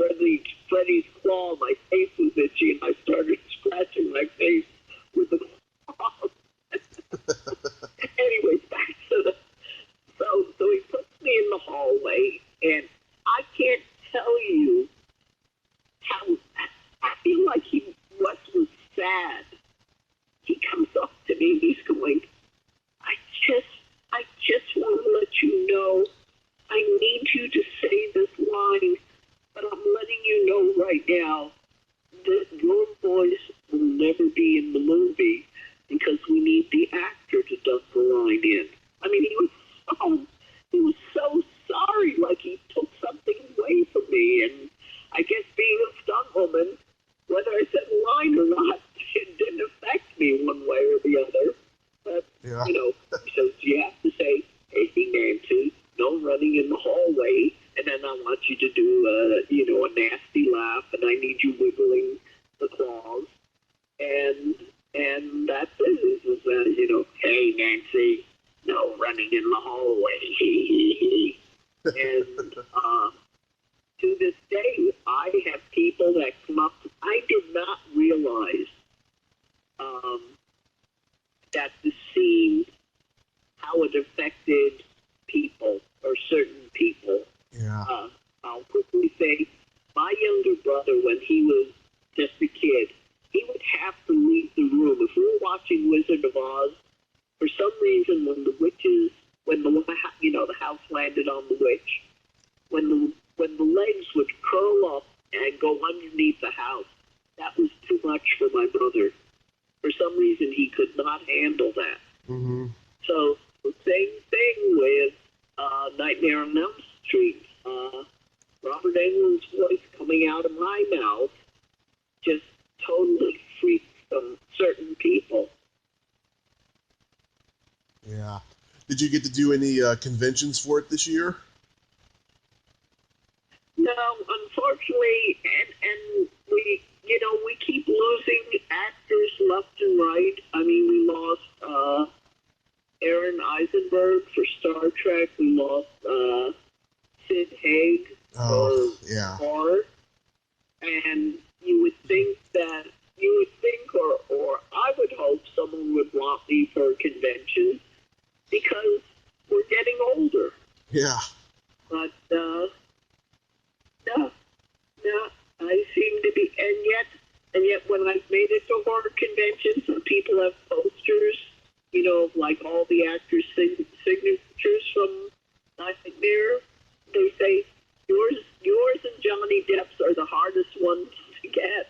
Freddy's claw, my face was itchy, and I started scratching my face with the claw. Anyways, back to the... So he puts me in the hallway, and I can't tell you how... I feel like Wes was sad. He comes up to me, and he's going, I just want to let you know I need you to say this line being a stunt woman, whether I said a line or not, it didn't affect me one way or the other. But, Yeah. so you have to say, hey, Nancy, no running in the hallway, and then I want you to do, a nasty laugh, and I need you wiggling the claws. And that's it. Hey, Nancy, no running in the hallway. And to this day, I have people that come up. I did not realize that the scene, how it affected people or certain people. Yeah. I'll quickly say, my younger brother, when he was just a kid, he would have to leave the room. If we were watching Wizard of Oz, for some reason, when the house landed on the witch, when the legs would curl up and go underneath the house, that was too much for my brother. For some reason, he could not handle that. Mm-hmm. So the same thing with Nightmare on Elm Street. Robert Englund's voice coming out of my mouth just totally freaked some certain people. Yeah. Did you get to do any conventions for it this year? No, unfortunately, and we keep losing actors left and right. I mean, we lost Aaron Eisenberg for Star Trek. We lost Sid Haig for horror. And you would think, or I would hope someone would want me for a convention because we're getting older. Yeah. But, no, I seem to be, and yet when I've made it to horror conventions and people have posters, of like all the actors' signatures from Nightmare, they say, yours and Johnny Depp's are the hardest ones to get.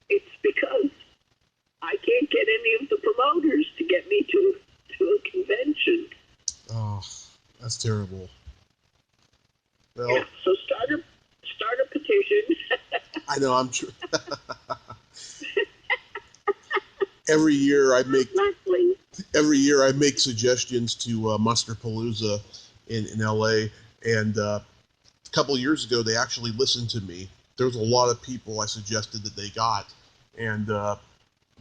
It's because I can't get any of the promoters to get me to a convention. Oh, that's terrible. Well, yeah, so start a petition. I know, I'm sure. Every year I make suggestions to Monsterpalooza in LA, and a couple years ago they actually listened to me. There was a lot of people I suggested that they got, and a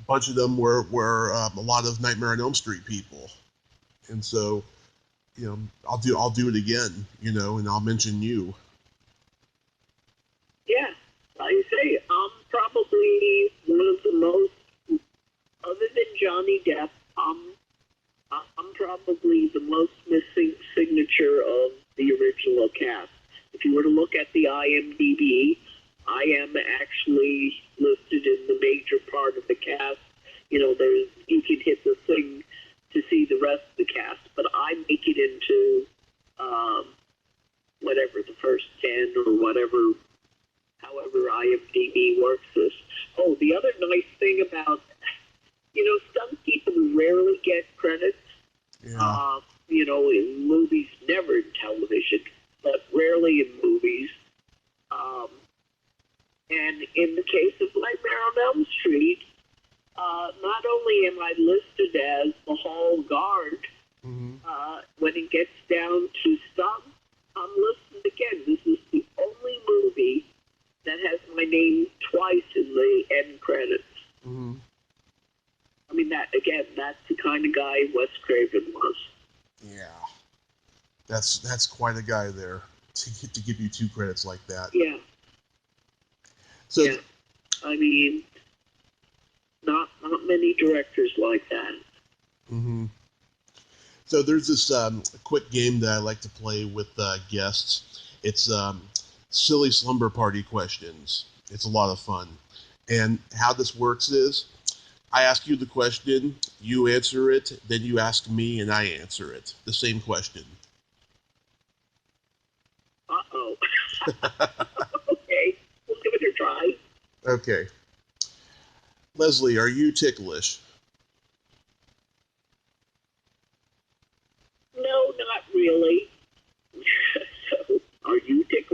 bunch of them were a lot of Nightmare on Elm Street people, and so I'll do it again, and I'll mention you. Yeah, like I say, I'm probably one of the most, other than Johnny Depp, I'm probably the most missing signature of the original cast. If you were to look at the IMDb, I am actually listed in the major part of the cast. You can hit the thing to see the rest of the cast, but I make it into whatever the first 10 or whatever, however IMDb works this. Oh, the other nice thing about, stunt people rarely get credits. Yeah. In movies, never in television, but rarely in movies. And in the case of Nightmare on Elm Street, not only am I listed as the hall guard, Mm-hmm. when it gets down to stunt, I'm listed again. This is the only movie that has my name twice in the end credits. Mm-hmm. I mean, that's the kind of guy Wes Craven was. Yeah. That's quite a guy there to give you 2 credits like that. Yeah. So, yeah. I mean, not many directors like that. Mm-hmm. So there's this quick game that I like to play with guests. It's silly slumber party questions. It's a lot of fun. And how this works is, I ask you the question, you answer it, then you ask me, and I answer it. The same question. Uh-oh. Okay, we'll give it a try. Okay. Leslie, are you ticklish? No, not really. So, are you ticklish?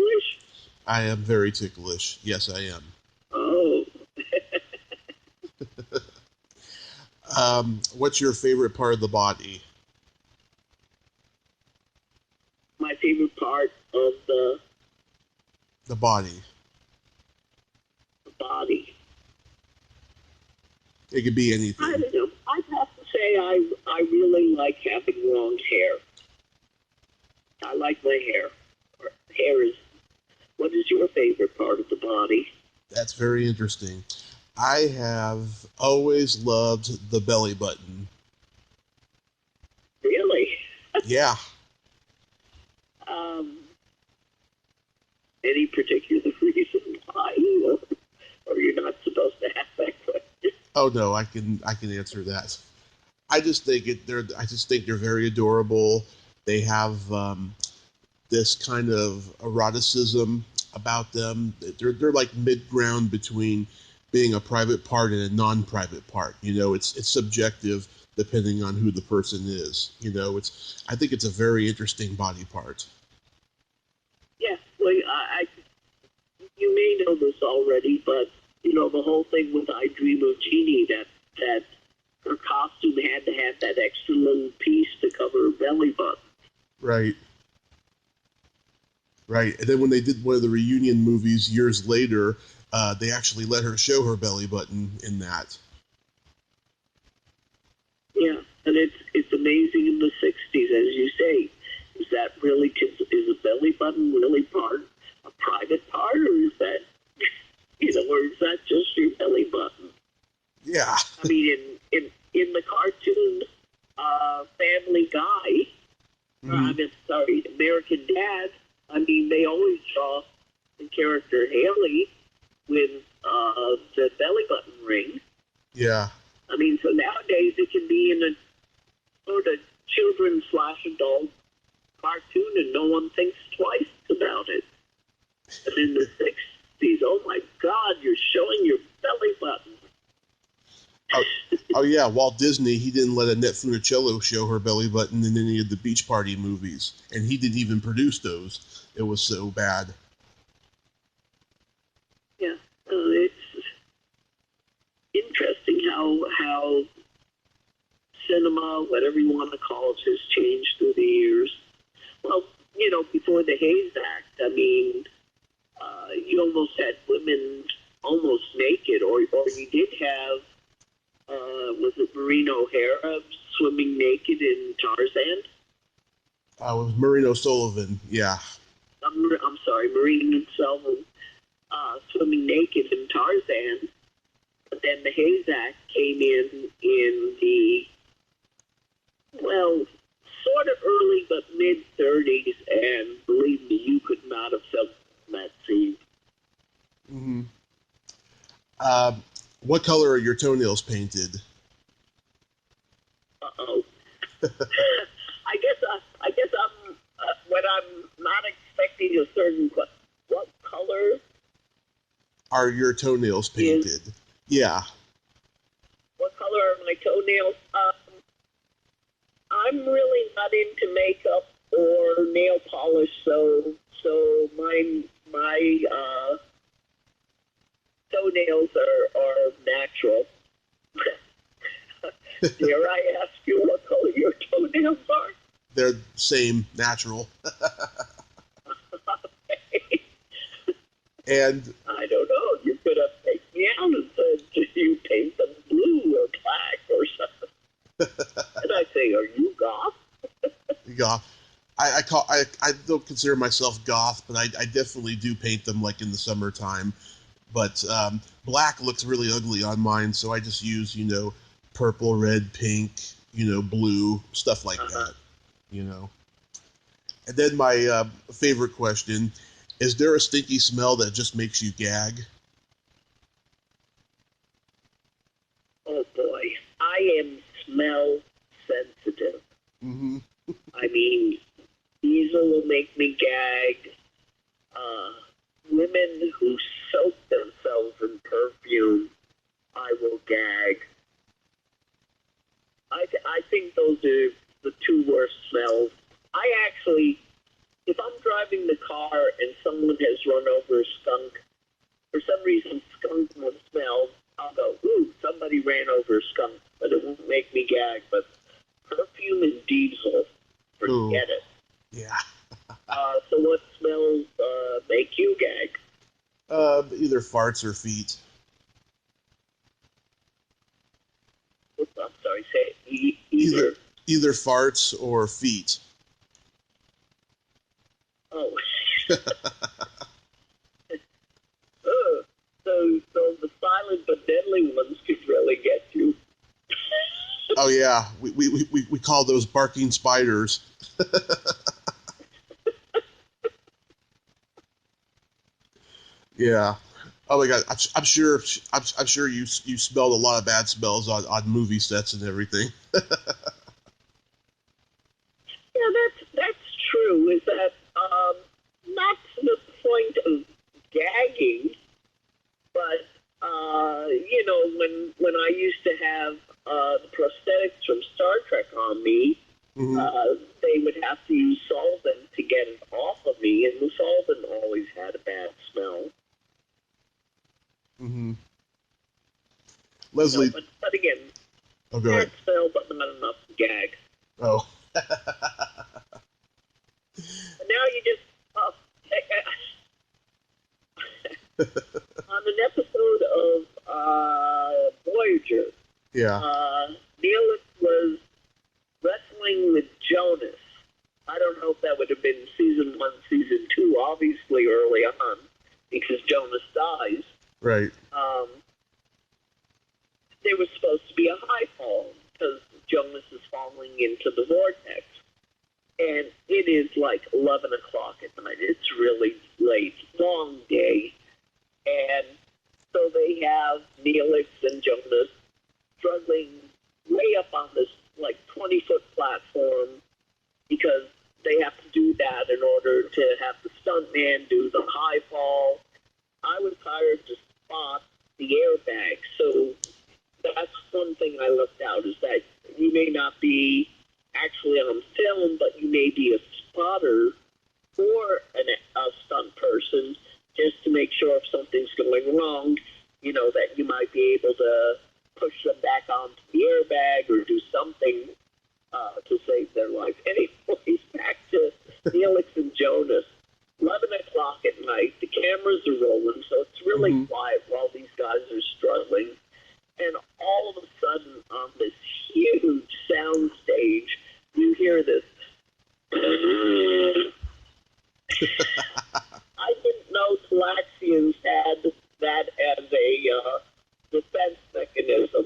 I am very ticklish. Yes, I am. Oh, What's your favorite part of the body? my favorite part of The body. the body. It could be I anything. don't know. I'd have to say I really like having long hair. I like my hair. Hair is. What is your favorite part of the body? That's very interesting. I have always loved the belly button. Really? Yeah. Any particular reason why, or you're not supposed to have that question? Oh no, I can answer that. I just think they're very adorable. They have this kind of eroticism about them. They're like mid ground between being a private part and a non-private part. You know, it's subjective depending on who the person is. You know, I think it's a very interesting body part. Yeah. Well, you may know this already, but the whole thing with I Dream of Jeannie, that her costume had to have that extra little piece to cover her belly button. Right. Right. And then when they did one of the reunion movies years later, they actually let her show her belly button in that. Yeah, and it's amazing in the '60s, as you say. Is that really is a belly button really a private part, or is that or is that just your belly button? Yeah. I mean, in the cartoon Family Guy, American Dad. I mean, they always draw the character Haley with the belly button ring. Yeah. I mean, so nowadays it can be in a sort of children/adult cartoon, and no one thinks twice about it. And in the '60s, oh my God, you're showing your belly button. Oh yeah, Walt Disney, he didn't let Annette Funicello show her belly button in any of the Beach Party movies, and he didn't even produce those. It was so bad. Yeah, it's interesting how cinema, whatever you want to call it, has changed through the years. Well, before the Hayes Act, I mean, you almost had women almost naked, or you did have, was it Maureen O'Hara swimming naked in Tarzan? It was Maureen O'Sullivan, yeah. I'm sorry, Maureen O'Sullivan swimming naked in Tarzan. But then the Hayes Act came in the, well, sort of early but mid-'30s, and believe me, you could not have felt that scene. Mm-hmm. What color are your toenails painted? Uh-oh. I guess I'm when I'm not expecting a certain what color Are your toenails painted? Yeah. What color are my toenails? I'm really not into makeup or nail polish, so my toenails are natural. Dare I ask you what color your toenails are? They're same, natural. Okay. And I don't know. You could have taken me out and said, "Do you paint them blue or black or something?" And I say, "Are you goth?" goth. I don't consider myself goth, but I definitely do paint them like in the summertime. But black looks really ugly on mine, so I just use, purple, red, pink, blue, stuff like that, And then my favorite question, is there a stinky smell that just makes you gag? Oh boy, I am smell sensitive. Mm-hmm. I mean, diesel will make me gag. Women who soak themselves in perfume, I will gag. I think those are the two worst smells. I actually, if I'm driving driving the car and someone has run over a skunk, for some reason skunk will smell, I'll go, ooh, somebody ran over a skunk, but it won't make me gag. But perfume and diesel, forget it. Yeah. So what smells make you gag? Either farts or feet. Oops, I'm sorry, say it. Either farts or feet. Oh. So the silent but deadly ones could really get you. Oh yeah, we call those barking spiders. Yeah. Oh my God, I'm sure you smelled a lot of bad smells on movie sets and everything. Yeah, that's true. Is that not to the point of gagging, but when I used to have the prosthetics from Star Trek on me, they would have to use solvent to get it off of me, and the solvent always had a bad smell. Mm-hmm. Leslie. No, but again, go ahead. Smell, but not enough to gag. Oh. And now you just on an episode of Voyager. Yeah. Neelix was wrestling with Jonas. I don't know if that would have been season 1, season 2, obviously early on, because Jonas dies. Right. There was supposed to be a high fall because Jonas is falling into the vortex. And it is like 11 o'clock at night. It's really late, long day. And so they have Neelix and Jonas struggling way up on this like 20-foot platform because they have to do that in order to have the stuntman do the high fall. I was hired to spot the airbag, so that's one thing I left out, is that you may not be actually on film, but you may be a spotter or a stunt person, just to make sure if something's going wrong, that you might be able to push them back onto the airbag or do something to save their life. Anyways, back to Neelix and Jonas. 11 o'clock at night, the cameras are rolling, so it's really quiet while these guys are struggling. And all of a sudden, on this huge sound stage, you hear this. I didn't know Talaxians had that as a defense mechanism.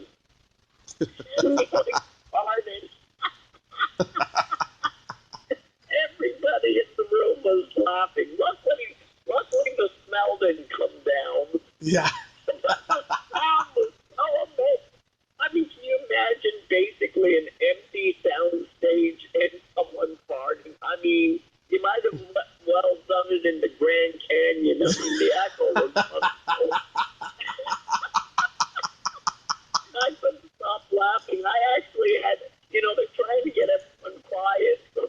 Everybody in the room was laughing. Luckily the smell didn't come down. Yeah. The sound was so amazing. I mean, can you imagine basically an empty sound stage and someone farting? I mean, you might have well done it in the Grand Canyon. I mean, the echo was wonderful. I couldn't stop laughing. I actually had, they're trying to get everyone quiet so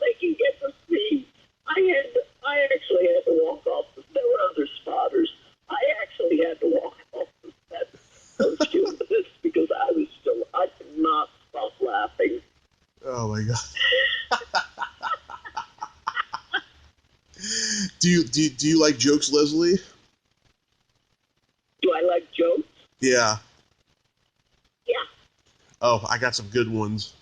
they can get to see. I actually had to walk off. There were other spotters. I actually had to walk off the set of Stewardess because I could not stop laughing. Oh my God. Do you like jokes, Leslie? Do I like jokes? Yeah. Yeah. Oh, I got some good ones.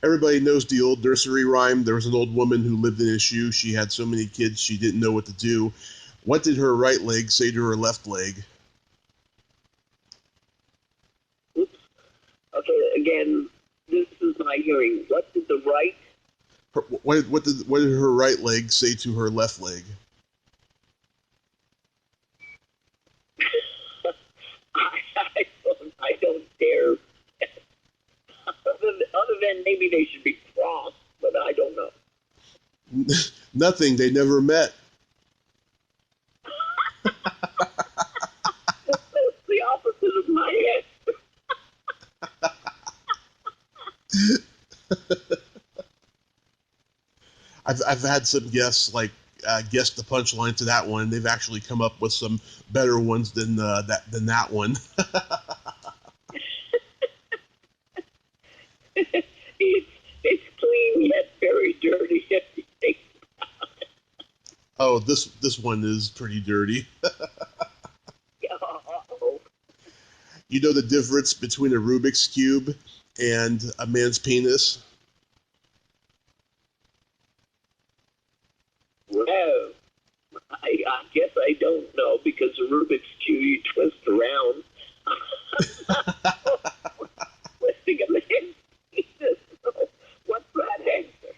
Everybody knows the old nursery rhyme. There was an old woman who lived in a shoe. She had so many kids she didn't know what to do. What did her right leg say to her left leg? Oops. Okay, again, this is my hearing. What did the right? What did her right leg say to her left leg? I don't dare. Other than maybe they should be crossed, but I don't know. Nothing. They never met. That's the opposite of my head. I've had some guests guess the punchline to that one. They've actually come up with some better ones than that one. It's clean yet very dirty. Oh, this one is pretty dirty. Oh. You know the difference between a Rubik's Cube and a man's penis? Well, I guess I don't know, because the Rubik's Cube you twist around. Twisting a man's penis. What's that answer?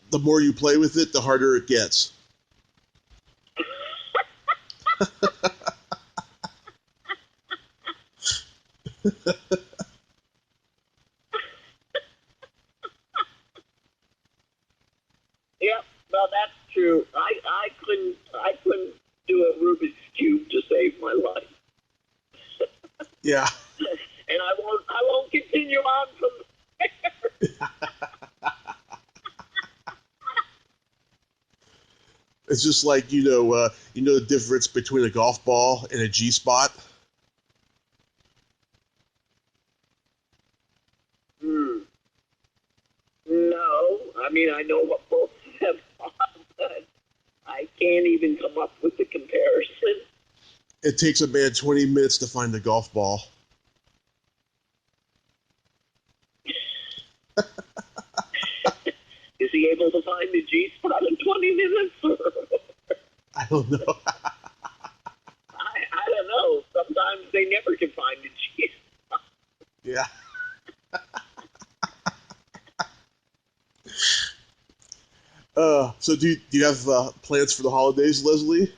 The more you play with it, the harder it gets. Yep, well, that's true. I couldn't do a Rubik's Cube to save my life. Yeah. And I won't continue on from there. It's just like, you know the difference between a golf ball and a G-spot? No, I mean, I know what both of them are, but I can't even come up with the comparison. It takes a man 20 minutes to find a golf ball. Is he able to find the G-spot in 20 minutes? I don't know. I don't know. Sometimes they never can find the G-spot. Yeah. So do you have plans for the holidays, Leslie?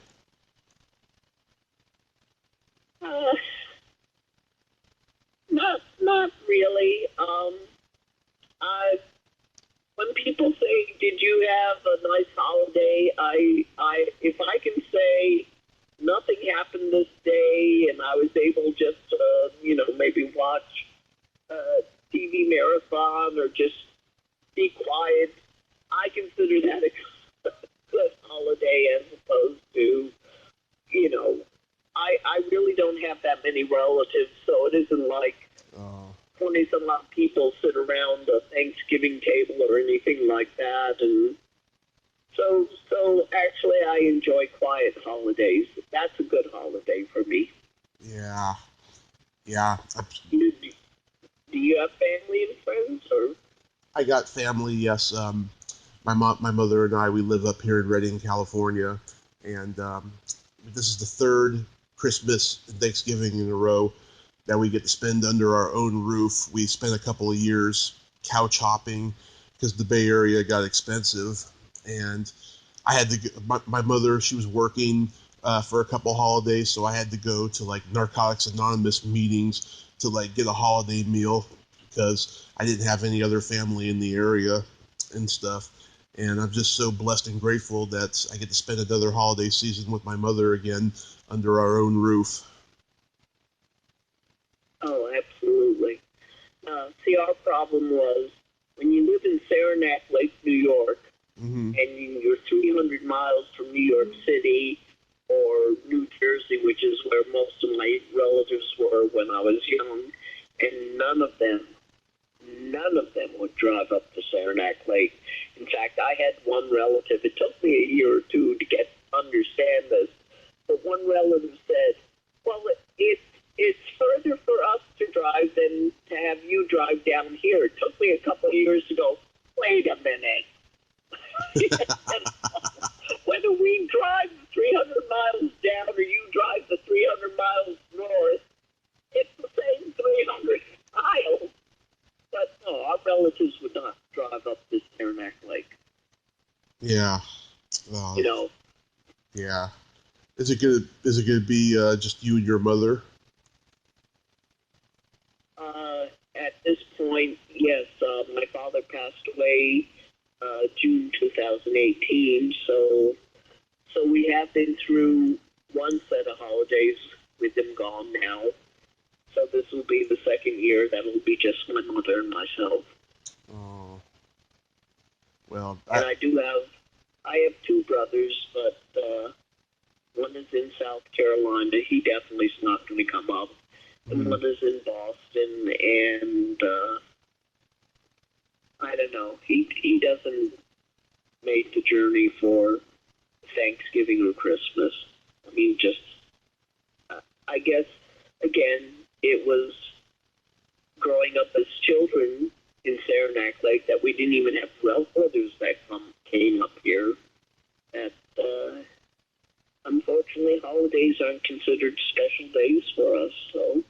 Not really. When people say, "Did you have a nice holiday?" If I can say nothing happened this day, and I was able just to, maybe watch a TV marathon or just be quiet, I consider that a good holiday, as opposed to, I really don't have that many relatives, so it isn't like 20-some odd people sit around a Thanksgiving table or anything like that. And so actually I enjoy quiet holidays. That's a good holiday for me. Yeah. Do you have family and friends, or? I got family, yes. My mother and I, we live up here in Redding, California, and this is the third Christmas and Thanksgiving in a row that we get to spend under our own roof. We spent a couple of years couch hopping because the Bay Area got expensive, and I had to. My mother, she was working for a couple holidays, so I had to go to like Narcotics Anonymous meetings to like get a holiday meal because I didn't have any other family in the area and stuff. And I'm just so blessed and grateful that I get to spend another holiday season with my mother again under our own roof. Oh, absolutely. See, our problem was when you live in Saranac Lake, New York, and you're 300 miles from New York City or New Jersey, which is where most of my relatives were when I was young, and none of them would drive up to Saranac Lake. In fact, I had one relative. It took me a year or two to understand this, but one relative said, "Well, it's further for us to drive than to have you drive down here." It took me a couple of years to go, wait a minute. Whether we drive the 300 miles down or you drive the 300 miles north, it's the same 300 miles. But no, our relatives would not drive up to Saranac Lake. Yeah. Yeah. Is it gonna be just you and your mother? At this point, yes. My father passed away June 2018, so we have been through one set of holidays with him gone now. So this will be the second year that will be just my mother and myself. Oh. Well, And I have two brothers, but one is in South Carolina. He definitely is not going to come up. And one is in Boston, and I don't know. He doesn't make the journey for Thanksgiving or Christmas. I mean, just I guess again, it was growing up as children in Saranac Lake that we didn't even have relatives that came up here. That unfortunately, holidays aren't considered special days for us. So,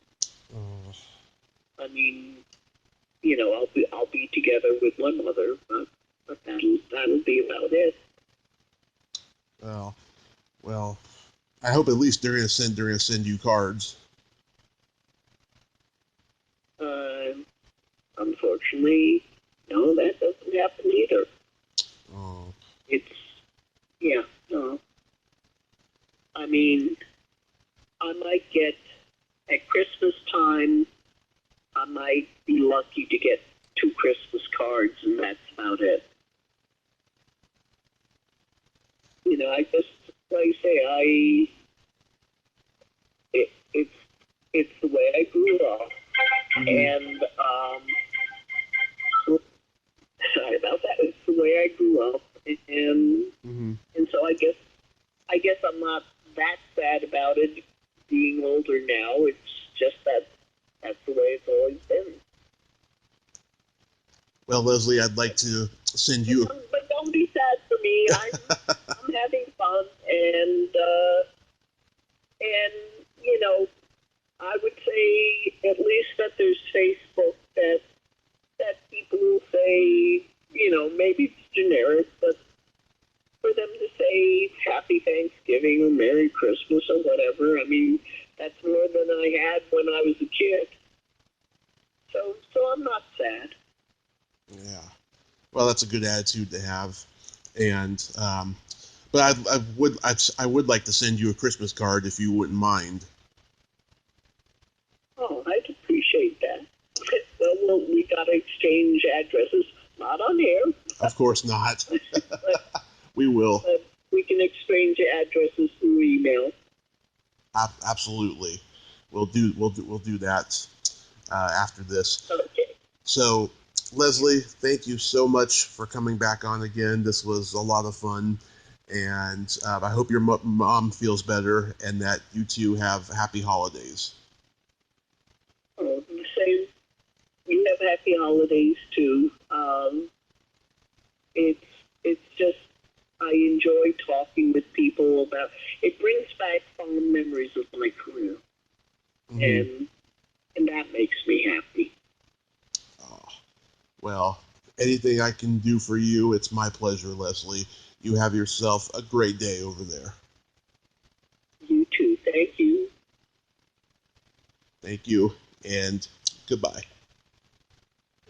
I mean, you know, I'll be together with my mother, but that'll be about it. Well, I hope at least they're gonna send you cards. Unfortunately, no, that doesn't happen either. Oh. No. I mean, I might get, at Christmas time, I might be lucky to get 2 Christmas cards, and that's about it. You know, I just, like I say, it's the way I grew up, and, sorry about that, it's the way I grew up, and so I guess I'm not that sad about it being older now. It's just that's the way it's always been. Well, Leslie, I'd like to send you. But don't be sad for me. I'm having fun, and you know, I would say at least that there's Facebook that people will say, you know, maybe it's generic, but for them to say Happy Thanksgiving or Merry Christmas or whatever, I mean, that's more than I had when I was a kid. So I'm not sad. Yeah. Well, that's a good attitude to have, and but I would like to send you a Christmas card if you wouldn't mind. Oh, I'd appreciate that. Well, we got to exchange addresses, not on air. Of course not. We will. But we can exchange addresses through email. Absolutely. We'll do that after this. Okay. So, Leslie, thank you so much for coming back on again. This was a lot of fun, and I hope your mom feels better and that you two have happy holidays. Oh, the same. You have happy holidays too. It's just I enjoy talking with people about. It brings back fond memories of my career, and that makes me happy. Oh, well, anything I can do for you, it's my pleasure, Leslie. You have yourself a great day over there. You too. Thank you. Thank you, and goodbye.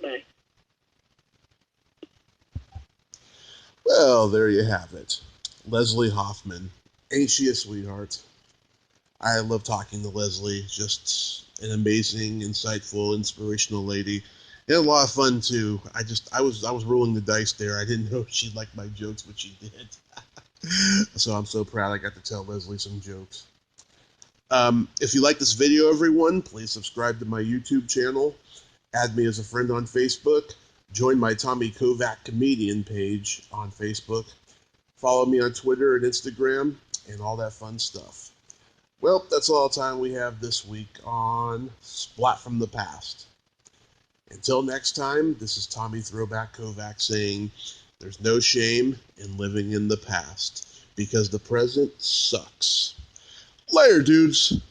Bye. Well, there you have it. Leslie Hoffman. Ain't she a sweetheart? I love talking to Leslie. Just an amazing, insightful, inspirational lady. And a lot of fun, too. I was rolling the dice there. I didn't know she liked my jokes, but she did. So I'm so proud I got to tell Leslie some jokes. If you like this video, everyone, please subscribe to my YouTube channel. Add me as a friend on Facebook. Join my Tommy Kovac comedian page on Facebook. Follow me on Twitter and Instagram and all that fun stuff. Well, that's all the time we have this week on Splat from the Past. Until next time, this is Tommy Throwback Kovac saying there's no shame in living in the past because the present sucks. Later, dudes.